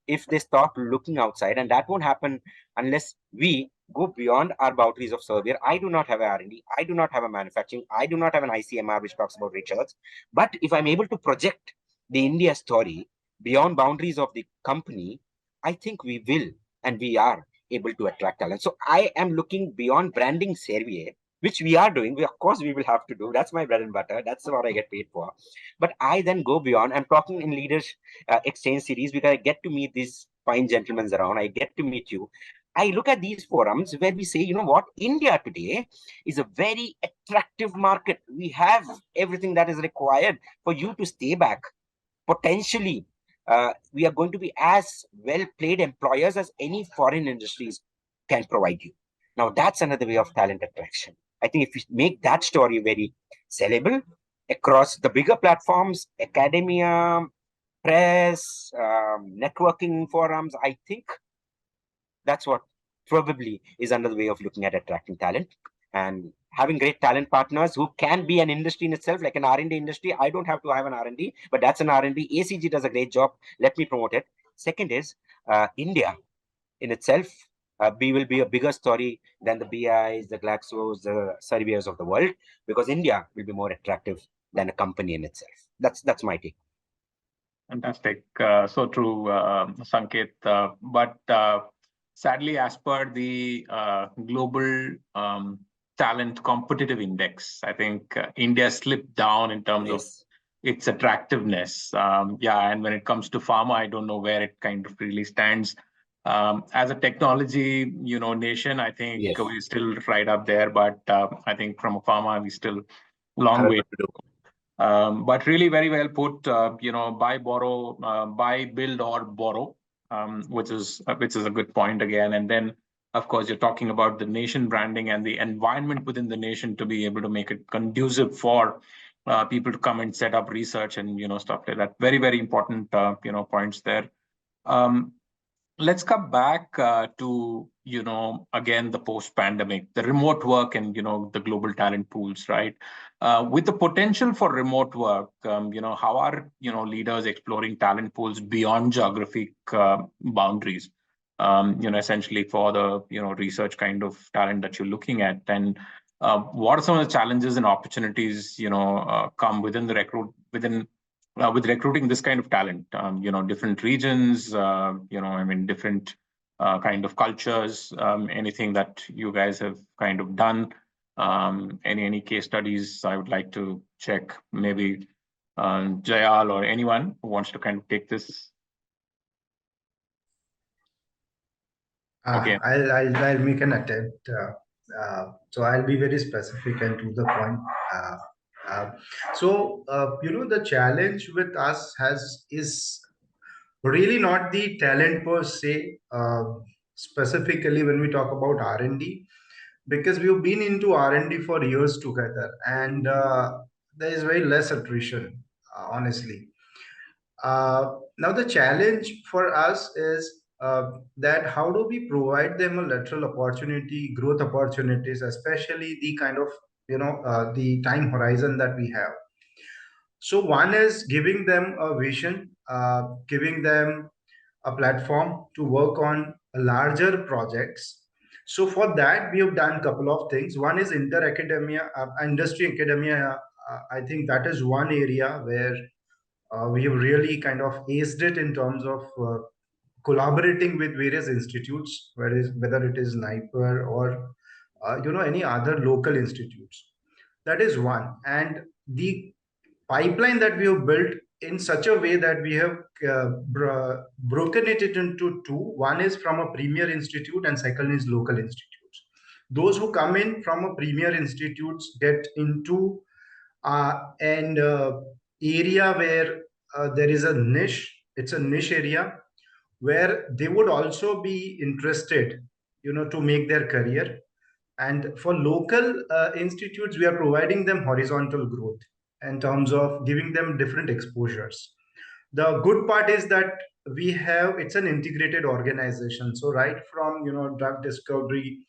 if they stop looking outside, and that won't happen unless we go beyond our boundaries of Servier. I do not have a R&D, I do not have a manufacturing, I do not have an ICMR which talks about research. But if I'm able to project the India story beyond boundaries of the company, I think we will and we are able to attract talent. So I am looking beyond branding Servier, which we are doing. Of course, we will have to do. That's my bread and butter. That's what I get paid for. But I then go beyond. I'm talking in leaders exchange series because I get to meet these fine gentlemen around. I get to meet you. I look at these forums where we say, you know what, India today is a very attractive market. We have everything that is required for you to stay back. Potentially, we are going to be as well played employers as any foreign industries can provide you. Now, that's another way of talent attraction. I think if we make that story very sellable across the bigger platforms, academia, press, networking forums, I think that's what probably is another way of looking at attracting talent. And having great talent partners who can be an industry in itself, like an R&D industry. I don't have to have an R&D, but that's an R&D. ACG does a great job. Let me promote it. Second is India in itself. We will be a bigger story than the BIs, the Glaxos, the Serviers of the world, because India will be more attractive than a company in itself. That's my take. Fantastic. So true, Sanket. But sadly, as per the global talent competitive index, I think India slipped down in terms of its attractiveness. Yeah, and when it comes to pharma, I don't know where it kind of really stands. As a technology, nation, I think we're still right up there. But I think from a pharma, we still long way to do. But really very well put, buy, borrow, buy, build, or borrow, which is a good point again. And then, of course, you're talking about the nation branding and the environment within the nation to be able to make it conducive for people to come and set up research and, stuff like that. Very, very important, points there. Let's come back to, again, the post-pandemic, the remote work and, the global talent pools, right? With the potential for remote work, how are, leaders exploring talent pools beyond geographic boundaries, essentially for the, research kind of talent that you're looking at? And what are some of the challenges and opportunities, come within the with recruiting this kind of talent, different regions, different kind of cultures, anything that you guys have kind of done, any case studies I would like to check, maybe Jayal or anyone who wants to kind of take this. Okay. I'll make an attempt. So I'll be very specific and to the point. The challenge with us is really not the talent per se, specifically when we talk about R&D, because we've been into R&D for years together, and there is very less attrition, honestly. Now the challenge for us is that how do we provide them a lateral opportunity, growth opportunities, especially the kind of the time horizon that we have. So one is giving them a vision, giving them a platform to work on larger projects. So for that, we have done a couple of things. One is industry academia. I think that is one area where we have really kind of aced it in terms of collaborating with various institutes, whether it is NIPER or any other local institutes. That is one. And the pipeline that we have built in such a way that we have broken it into two. One is from a premier institute and second is local institutes. Those who come in from a premier institutes get into an area where there is a niche. It's a niche area where they would also be interested, to make their career. And for local institutes, we are providing them horizontal growth in terms of giving them different exposures. The good part is that it's an integrated organization. So right from, drug discovery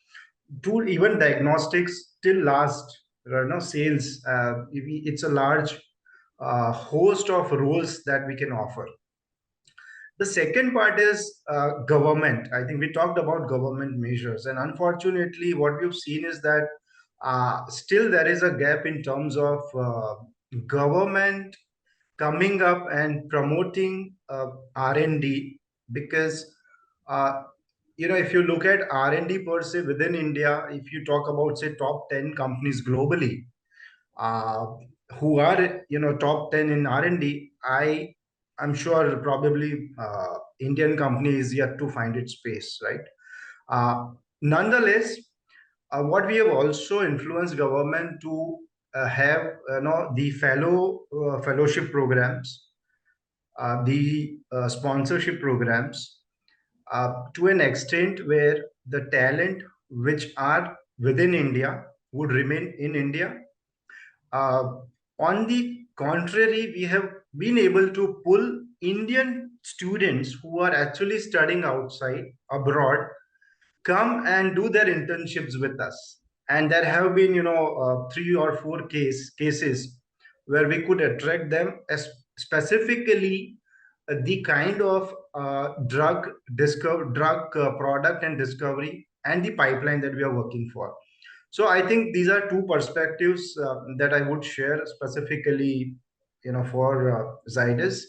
to even diagnostics till last, sales, it's a large host of roles that we can offer. The second part is government. I think we talked about government measures, and unfortunately, what we've seen is that still there is a gap in terms of government coming up and promoting R&D, because if you look at R&D per se within India, if you talk about, say, top 10 companies globally, uh, who are, top 10 in R&D, I'm sure probably Indian company is yet to find its space, right? Nonetheless, what we have also influenced government to have, the fellowship programs, the sponsorship programs, to an extent where the talent which are within India would remain in India. Uh, on the contrary, we have been able to pull Indian students who are actually studying outside abroad come and do their internships with us. And there have been, 3 or 4 cases where we could attract them, as specifically the kind of drug product and discovery and the pipeline that we are working for. So I think these are two perspectives that I would share specifically, for Zydus.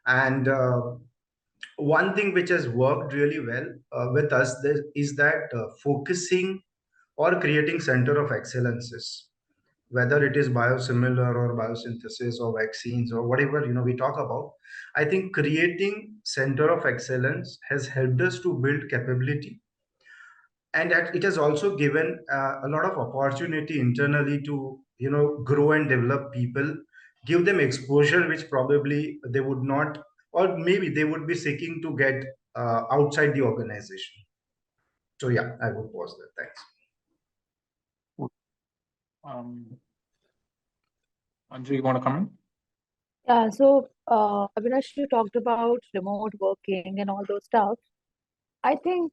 And one thing which has worked really well with us is that focusing or creating center of excellences, whether it is biosimilar or biosynthesis or vaccines or whatever we talk about. I think creating center of excellence has helped us to build capability, and that it has also given a lot of opportunity internally to grow and develop people, give them exposure which probably they would not, or maybe they would be seeking to get outside the organization. So yeah, I would pause there. Thanks. Anju, you want to comment? Yeah, so Avinash, you talked about remote working and all those stuff. I think,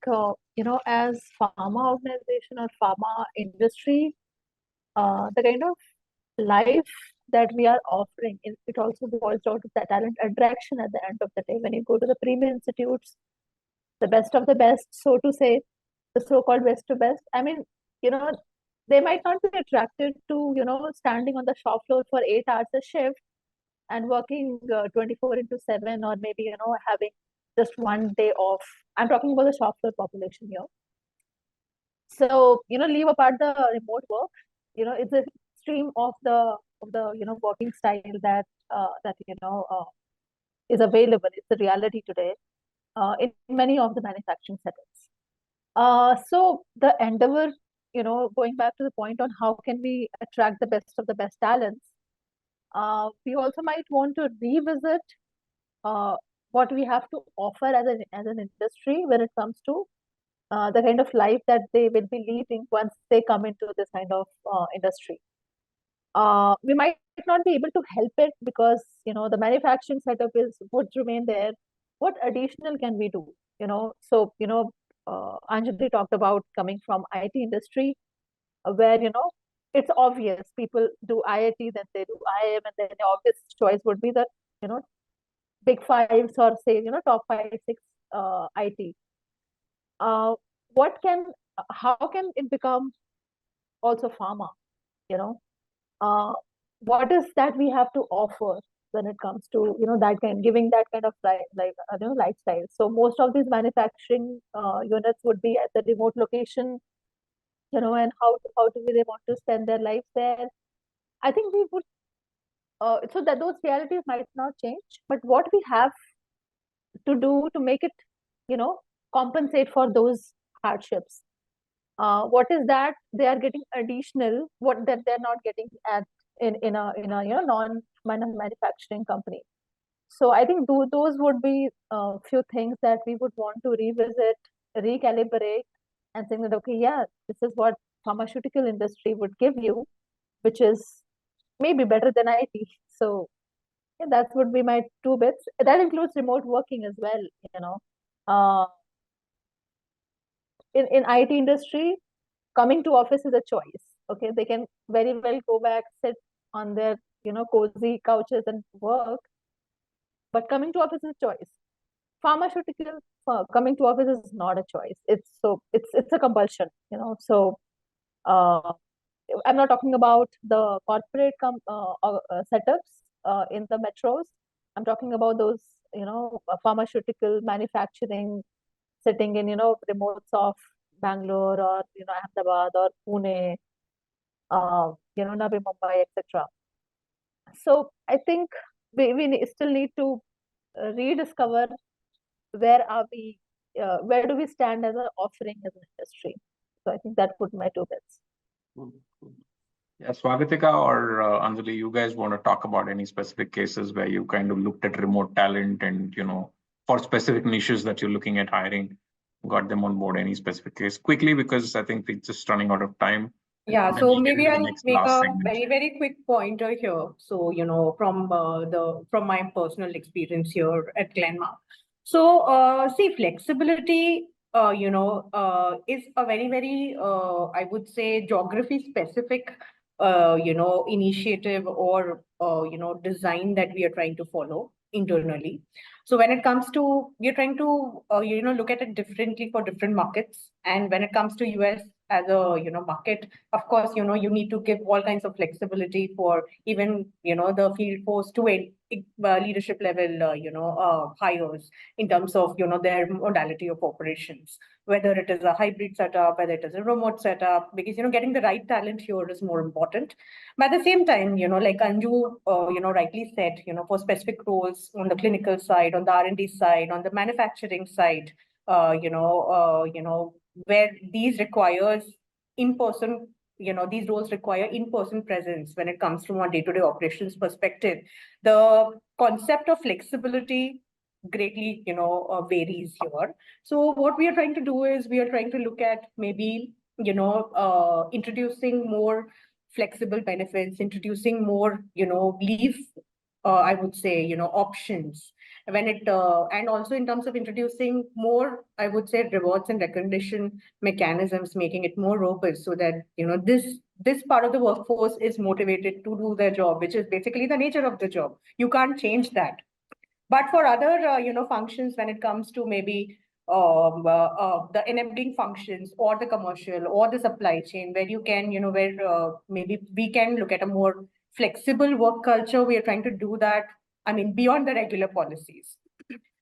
as pharma organization or pharma industry, the kind of life that we are offering, it also boils down to the talent attraction at the end of the day. When you go to the premium institutes, the best of the best, so to say, the so-called best to best, I mean, they might not be attracted to, standing on the shop floor for 8 hours a shift and working 24/7, or maybe, having just one day off. I'm talking about the shop floor population here. So, leave apart the remote work, it's a stream of the working style that is available. It's a reality today in many of the manufacturing settings. So the endeavor, going back to the point on how can we attract the best of the best talents, we also might want to revisit what we have to offer as an industry when it comes to the kind of life that they will be leading once they come into this kind of industry. We might not be able to help it because the manufacturing setup would remain there. What additional can we do? So Anjali talked about coming from IT industry, where it's obvious people do IIT, then they do IIM, and then the obvious choice would be the big fives, or say top 5, 6 IT. How can it become also pharma? What is that we have to offer when it comes to that giving that kind of lifestyle? So most of these manufacturing units would be at the remote location, and how do they want to spend their lives there? I think we would so that those realities might not change, but what we have to do to make it compensate for those hardships, what is that they are getting additional, what that they're not getting at in a non manufacturing company. So I think those would be a few things that we would want to revisit, recalibrate, and saying that, okay, yeah, this is what pharmaceutical industry would give you, which is maybe better than IT. So yeah, that would be my 2 bits. That includes remote working as well. Uh, in IT industry, coming to office is a choice. Okay, they can very well go back, sit on their cozy couches and work, but coming to office is a choice. Pharmaceutical, coming to office is not a choice. It's a compulsion. So I'm not talking about the corporate setups in the metros. I'm talking about those pharmaceutical manufacturing sitting in, remotes of Bangalore or, Ahmedabad or Pune, Navi Mumbai, etc. So I think we still need to rediscover where are we, where do we stand as an offering as an industry. So I think that would be my 2 bits. Cool, cool. Yeah, Swagatika or Anjali, you guys want to talk about any specific cases where you kind of looked at remote talent and, for specific niches that you're looking at hiring, got them on board, any specific case? Quickly, because I think we're just running out of time. Yeah, Then so we'll get maybe into the I'll next make last a segment. very, very quick pointer here. So, from my personal experience here at Glenmark. So, see, flexibility, is a very, very, I would say, geography specific, initiative or, design that we are trying to follow internally. So when it comes to, we're trying to, look at it differently for different markets. And when it comes to US as a, market, of course, you need to give all kinds of flexibility for even, the field force to a leadership level, hires in terms of, their modality of operations, whether it is a hybrid setup, whether it is a remote setup, because, getting the right talent here is more important. But at the same time, like Anju, rightly said, for specific roles on the clinical side, on the R&D side, on the manufacturing side, where these requires in-person, these roles require in-person presence when it comes from a day-to-day operations perspective. The concept of flexibility greatly, varies here. So what we are trying to do is we are trying to look at maybe, introducing more flexible benefits, introducing more, leave, I would say, options when it, and also in terms of introducing more, I would say, rewards and recognition mechanisms, making it more robust so that, this part of the workforce is motivated to do their job, which is basically the nature of the job. You can't change that. But for other, functions, when it comes to maybe the enabling functions or the commercial or the supply chain, where you can, where maybe we can look at a more flexible work culture, we are trying to do that. I mean, beyond the regular policies.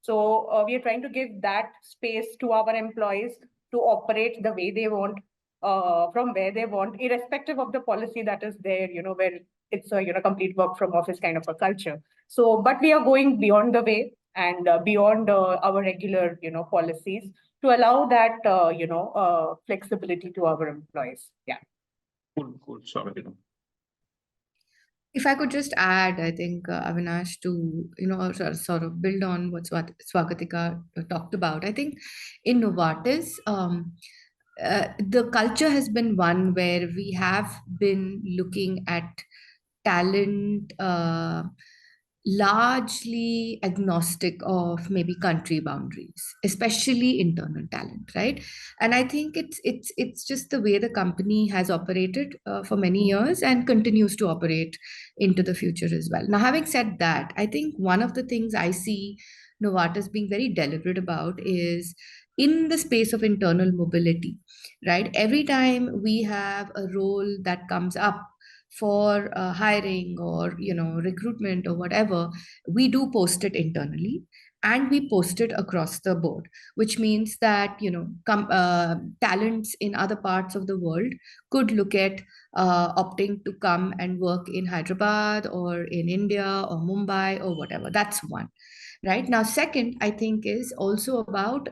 So we are trying to give that space to our employees to operate the way they want, from where they want, irrespective of the policy that is there, where it's a, complete work from office kind of a culture. So, but we are going beyond the way and beyond our regular, policies to allow that, flexibility to our employees. Yeah. Cool. Sorry. If I could just add, I think, Avinash, to, sort of build on what Swagatika talked about. I think in Novartis, the culture has been one where we have been looking at talent largely agnostic of maybe country boundaries, especially internal talent, right? And I think it's just the way the company has operated for many years and continues to operate into the future as well. Now, having said that, I think one of the things I see Novartis being very deliberate about is in the space of internal mobility, right? Every time we have a role that comes up for hiring or recruitment or whatever, we do post it internally and we post it across the board, which means that talents in other parts of the world could look at opting to come and work in Hyderabad or in India or Mumbai or whatever. That's one. Right now, second, I think, is also about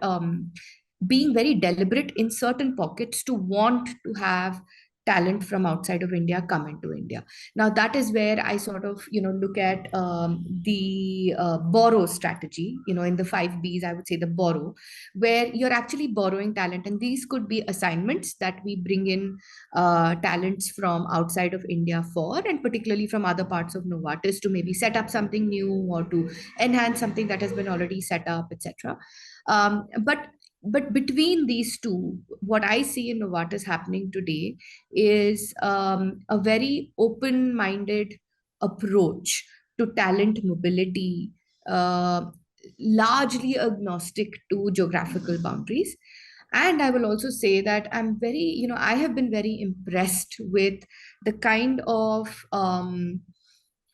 being very deliberate in certain pockets to want to have talent from outside of India come into India. Now, that is where I sort of, look at the borrow strategy, in the 5Bs, I would say the borrow, where you're actually borrowing talent. And these could be assignments that we bring in talents from outside of India for, and particularly from other parts of Novartis to maybe set up something new or to enhance something that has been already set up, etc. But between these two, what I see in Novartis happening today is a very open-minded approach to talent mobility, largely agnostic to geographical boundaries. And I will also say that I have been very impressed with the kind of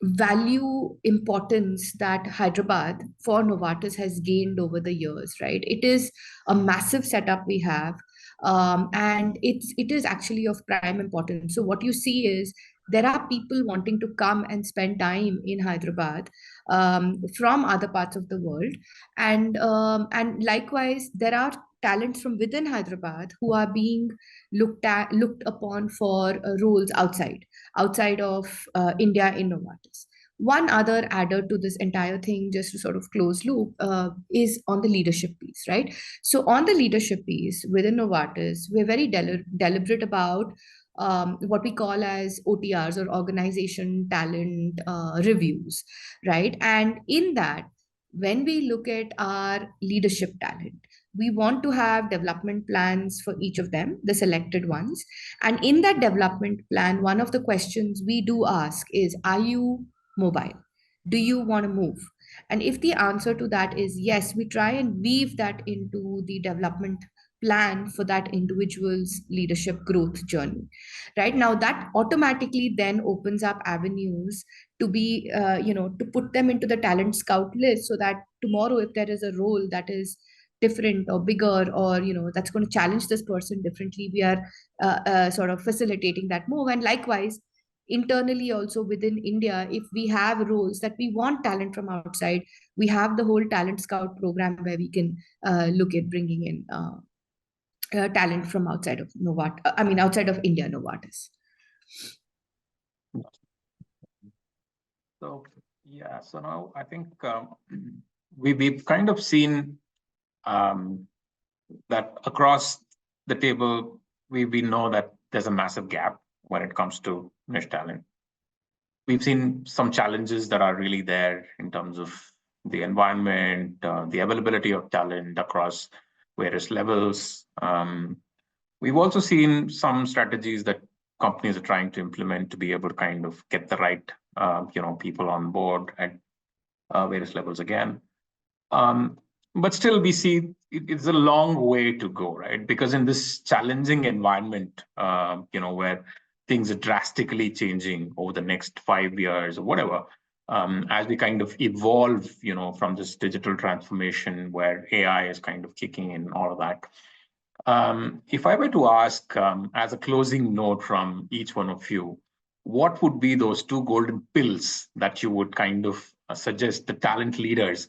value importance that Hyderabad for Novartis has gained over the years, right? It is a massive setup we have, and it is actually of prime importance. So what you see is there are people wanting to come and spend time in Hyderabad from other parts of the world, and likewise there are talents from within Hyderabad who are being looked upon for roles outside of India in Novartis. One other adder to this entire thing, just to sort of close loop, is on the leadership piece, right? So on the leadership piece within Novartis, we're very deliberate about what we call as OTRs, or organization talent reviews, right? And in that, when we look at our leadership talent, we want to have development plans for each of them, the selected ones. And in that development plan, one of the questions we do ask is, are you mobile? Do you want to move? And if the answer to that is yes, we try and weave that into the development plan for that individual's leadership growth journey. Right now, that automatically then opens up avenues to be, to put them into the talent scout list, so that tomorrow, if there is a role that is different or bigger, or that's going to challenge this person differently, we are sort of facilitating that move. And likewise, internally also within India, if we have roles that we want talent from outside, we have the whole talent scout program where we can look at bringing in talent from outside of outside of India, Novartis. So yeah, so now I think we've kind of seen that across the table, we know that there's a massive gap when it comes to niche talent. We've seen some challenges that are really there in terms of the environment, the availability of talent across various levels. We've also seen some strategies that companies are trying to implement to be able to kind of get the right, people on board at various levels again. But still, we see it's a long way to go, right? Because in this challenging environment, where things are drastically changing over the next 5 years or whatever, as we kind of evolve, from this digital transformation where AI is kind of kicking in, all of that. If I were to ask, as a closing note from each one of you, what would be those 2 golden pills that you would kind of suggest the talent leaders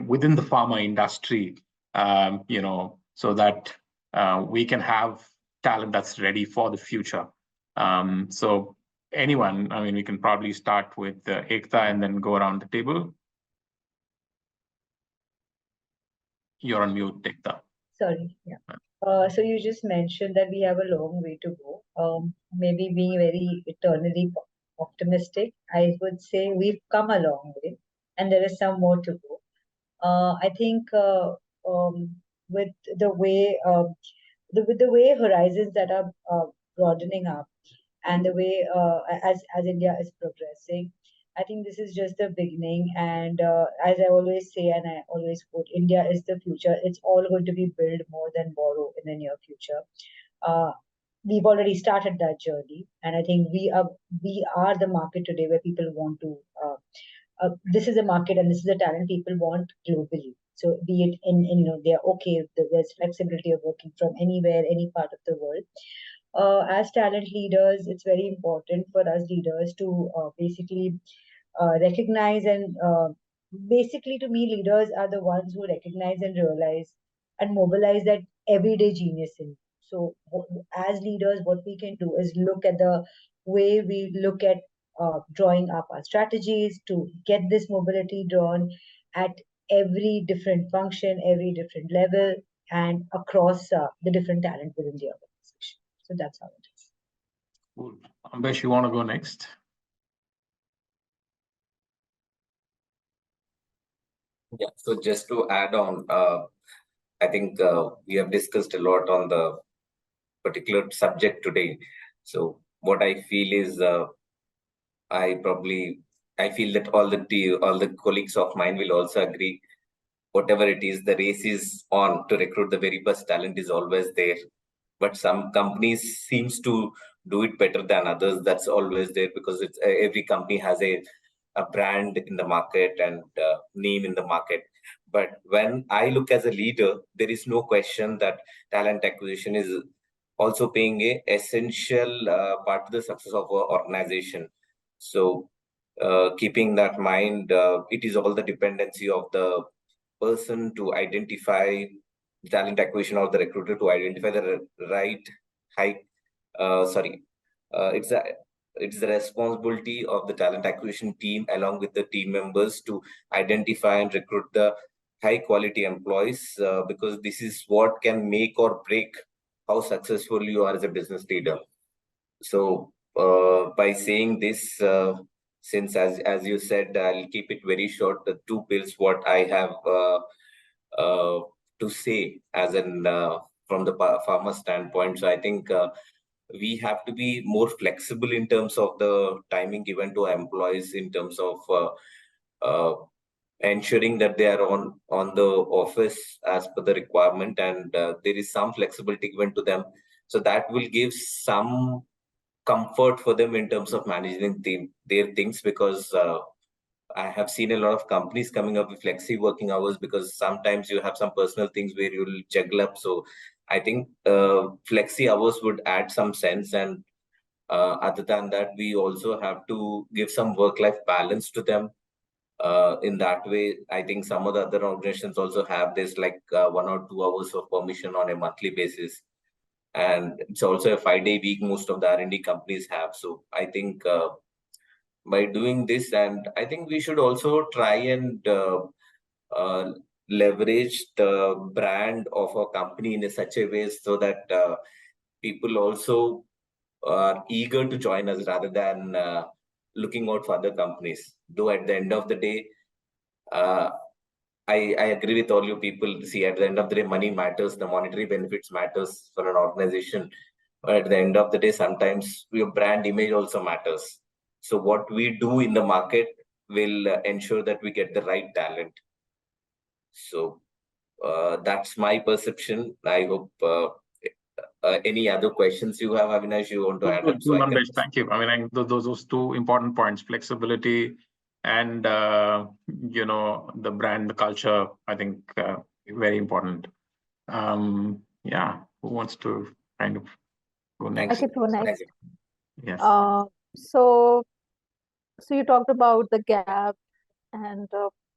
within the pharma industry, so that we can have talent that's ready for the future? So anyone, we can probably start with Ekta and then go around the table. You're on mute, Ekta. Sorry, yeah. So you just mentioned that we have a long way to go. Maybe being very eternally optimistic, I would say we've come a long way, and there is some more to go. I think with the way horizons that are broadening up, and the way as India is progressing, I think this is just the beginning. And as I always say, and I always quote, India is the future. It's all going to be build more than borrow in the near future. We've already started that journey, and I think we are the market today where people want to. This is a market, and this is a talent people want globally. So be it in they're okay. There's flexibility of working from anywhere, any part of the world. As talent leaders, it's very important for us leaders to basically recognize and basically, to me, leaders are the ones who recognize and realize and mobilize that everyday genius in. So as leaders, what we can do is look at the way we look at drawing up our strategies to get this mobility drawn at every different function, every different level, and across the different talent within the organization. So that's how it is. Cool. Ambesh, you want to go next? Yeah, so just to add on, I think we have discussed a lot on the particular subject today. So what I feel is, I feel that all the colleagues of mine will also agree. Whatever it is, the race is on to recruit the very best talent is always there. But some companies seems to do it better than others. That's always there because it's every company has a brand in the market and name in the market. But when I look as a leader, there is no question that talent acquisition is also playing a essential part of the success of our organization. So keeping that mind, it is all the dependency of the person to identify talent acquisition or the recruiter to identify the right high it's the responsibility of the talent acquisition team along with the team members to identify and recruit the high quality employees because this is what can make or break how successful you are as a business leader. So by saying this, since as you said, I'll keep it very short. The two pills what I have to say as an from the pharma standpoint. So I think we have to be more flexible in terms of the timing given to employees in terms of ensuring that they are on the office as per the requirement, and there is some flexibility given to them. So that will give some comfort for them in terms of managing their things, because I have seen a lot of companies coming up with flexi working hours because sometimes you have some personal things where you'll juggle up. So I think flexi hours would add some sense. And other than that, we also have to give some work-life balance to them. In that way, I think some of the other organizations also have this like 1 or 2 hours of permission on a monthly basis. And it's also a 5-day week most of the R&D companies have. So I think by doing this, and I think we should also try and leverage the brand of a company in such a way so that people also are eager to join us rather than looking out for other companies. Though at the end of the day, I agree with all you people. See, at the end of the day, money matters, the monetary benefits matters for an organization. But at the end of the day, sometimes your brand image also matters. So what we do in the market will ensure that we get the right talent. So that's my perception. I hope any other questions you have, Avinash, you want to add up? So thank you. I mean, those two important points, flexibility and the brand, the culture, I think very important. Yeah, who wants to kind of go next? I can go next. Yes. So you talked about the gap, and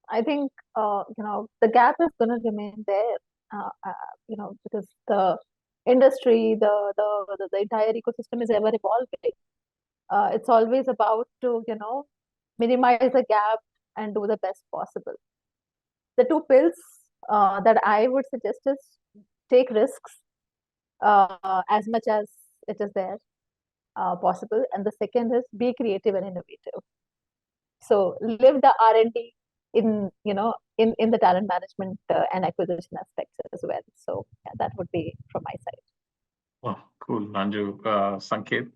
I think the gap is going to remain there. Because the industry, the entire ecosystem is ever evolving. It's always about to minimize the gap and do the best possible. The two pills that I would suggest is take risks as much as it is there possible, and the second is be creative and innovative. So live the R&D in the talent management and acquisition aspects as well. So yeah, that would be from my side. Oh, cool, Anju. Sanket.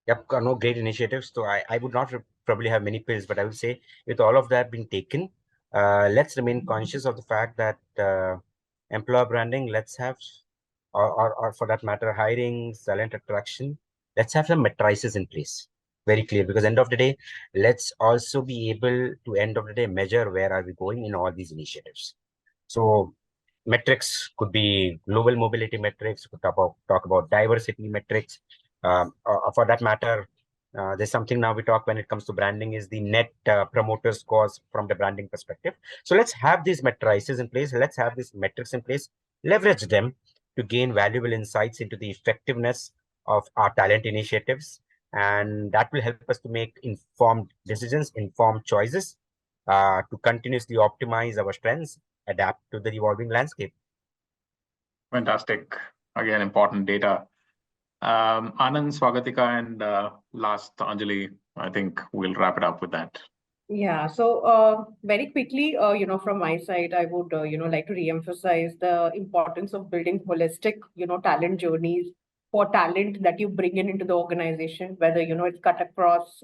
Yep, no, great initiatives. So I would not probably have many pills, but I would say with all of that being taken, let's remain conscious of the fact that employer branding, let's have, or for that matter, hiring, talent attraction, let's have some matrices in place. Very clear, because end of the day, let's also be able to end of the day measure where are we going in all these initiatives. So metrics could be global mobility metrics, could talk about diversity metrics. Or for that matter, there's something now we talk when it comes to branding is the net promoter scores from the branding perspective. So let's have these matrices in place. Let's have these metrics in place, leverage them to gain valuable insights into the effectiveness of our talent initiatives. And that will help us to make informed decisions, informed choices, to continuously optimize our strengths, adapt to the evolving landscape. Fantastic. Again, important data. Anand, Swagatika, and last Anjali, I think we'll wrap it up with that. Yeah, so very quickly, from my side, I would, like to reemphasize the importance of building holistic, talent journeys for talent that you bring into the organization, whether, it cuts across,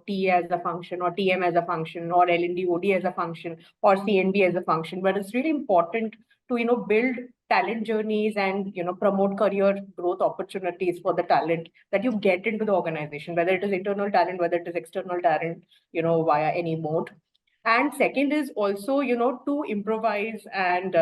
T as a function or TM as a function or L&D OD as a function or CNB as a function. But it's really important to, build talent journeys and, promote career growth opportunities for the talent that you get into the organization, whether it is internal talent, whether it is external talent, via any mode. And second is also, to improvise and,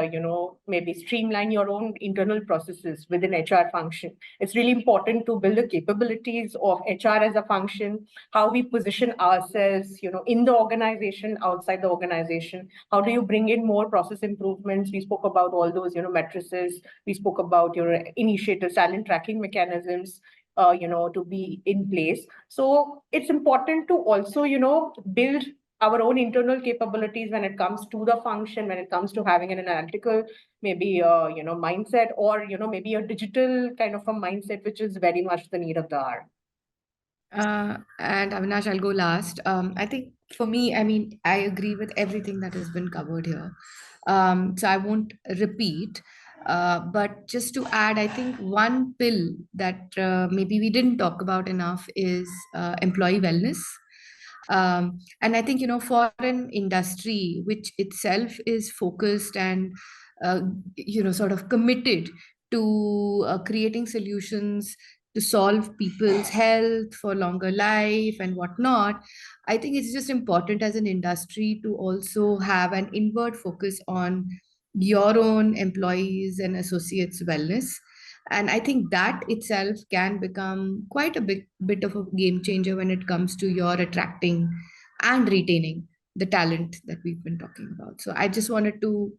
maybe streamline your own internal processes within HR function. It's really important to build the capabilities of HR as a function, how we position ourselves, in the organization, outside the organization. How do you bring in more process improvements? We spoke about all those, matrices. We spoke about your initiatives, talent tracking mechanisms, to be in place. So it's important to also, build our own internal capabilities when it comes to the function, when it comes to having an analytical, maybe, mindset, or, maybe a digital kind of a mindset, which is very much the need of the hour. And Avinash, I'll go last. I think for me, I mean, I agree with everything that has been covered here. So I won't repeat. But just to add, I think one pill that maybe we didn't talk about enough is employee wellness. And I think, for an industry which itself is focused and, sort of committed to creating solutions to solve people's health for longer life and whatnot, I think it's just important as an industry to also have an inward focus on your own employees and associates' wellness. And I think that itself can become quite a bit of a game changer when it comes to your attracting and retaining the talent that we've been talking about. So I just wanted to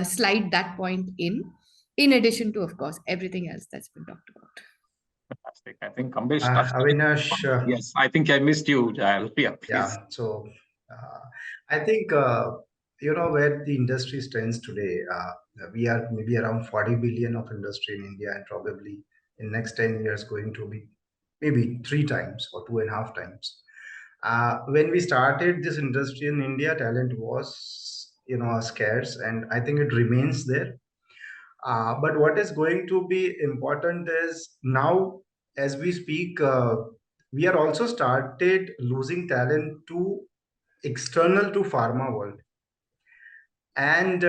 slide that point in addition to, of course, everything else that's been talked about. Fantastic. I think Ambesh touched on it. Avinash, Yes, I think I missed you, Jayal. Yeah, please. yeah. So I think where the industry stands today, we are maybe around 40 billion of industry in India, and probably in next 10 years going to be maybe 3 times or 2.5 times. When we started this industry in India, talent was scarce, and I think it remains there. But what is going to be important is now, as we speak, we are also started losing talent to external to pharma world, and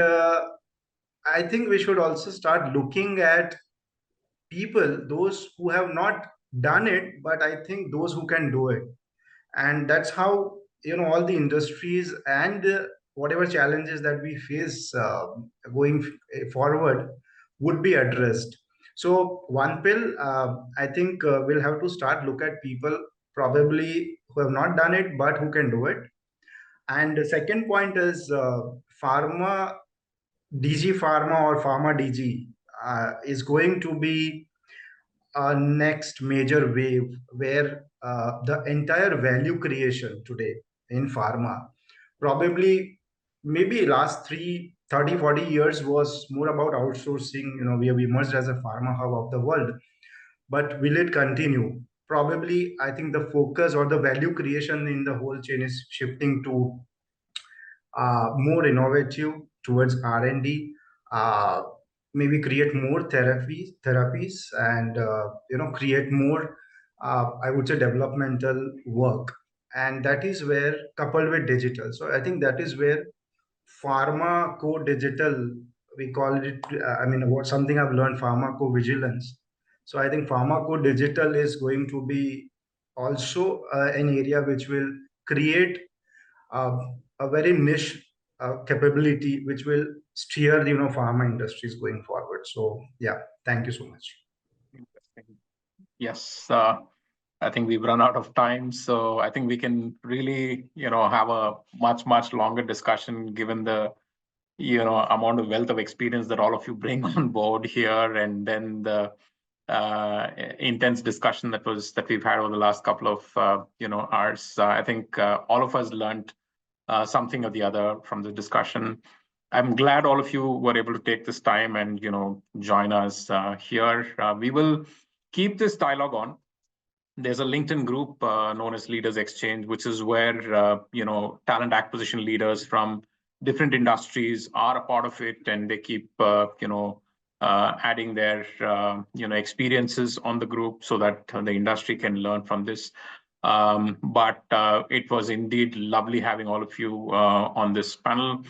I think we should also start looking at people, those who have not done it, but I think those who can do it. And that's how all the industries and whatever challenges that we face going forward would be addressed. So one pill, I think we'll have to start look at people probably who have not done it but who can do it. And the second point is pharma DG pharma or pharma DG is going to be a next major wave where the entire value creation today in pharma, probably maybe last 30, 40 years was more about outsourcing. We have emerged as a pharma hub of the world, but will it continue? Probably, I think the focus or the value creation in the whole chain is shifting to more innovative towards R&D, maybe create more therapies, and create more, I would say, developmental work. And that is where, coupled with digital, so I think that is where pharmaco digital, we call it, I mean, what something I've learned, pharmacovigilance. So I think pharmaco digital is going to be also an area which will create uh, a very niche capability which will steer the pharma industries going forward. So yeah, thank you so much. Interesting. Yes, I think we've run out of time, so I think we can really have a much longer discussion given the amount of wealth of experience that all of you bring on board here, and then the intense discussion that we've had over the last couple of hours. I think all of us learned something or the other from the discussion. I'm glad all of you were able to take this time and join us here. We will keep this dialogue on. There's a LinkedIn group known as Leaders Exchange, which is where talent acquisition leaders from different industries are a part of it, and they keep adding their experiences on the group so that the industry can learn from this. But it was indeed lovely having all of you on this panel.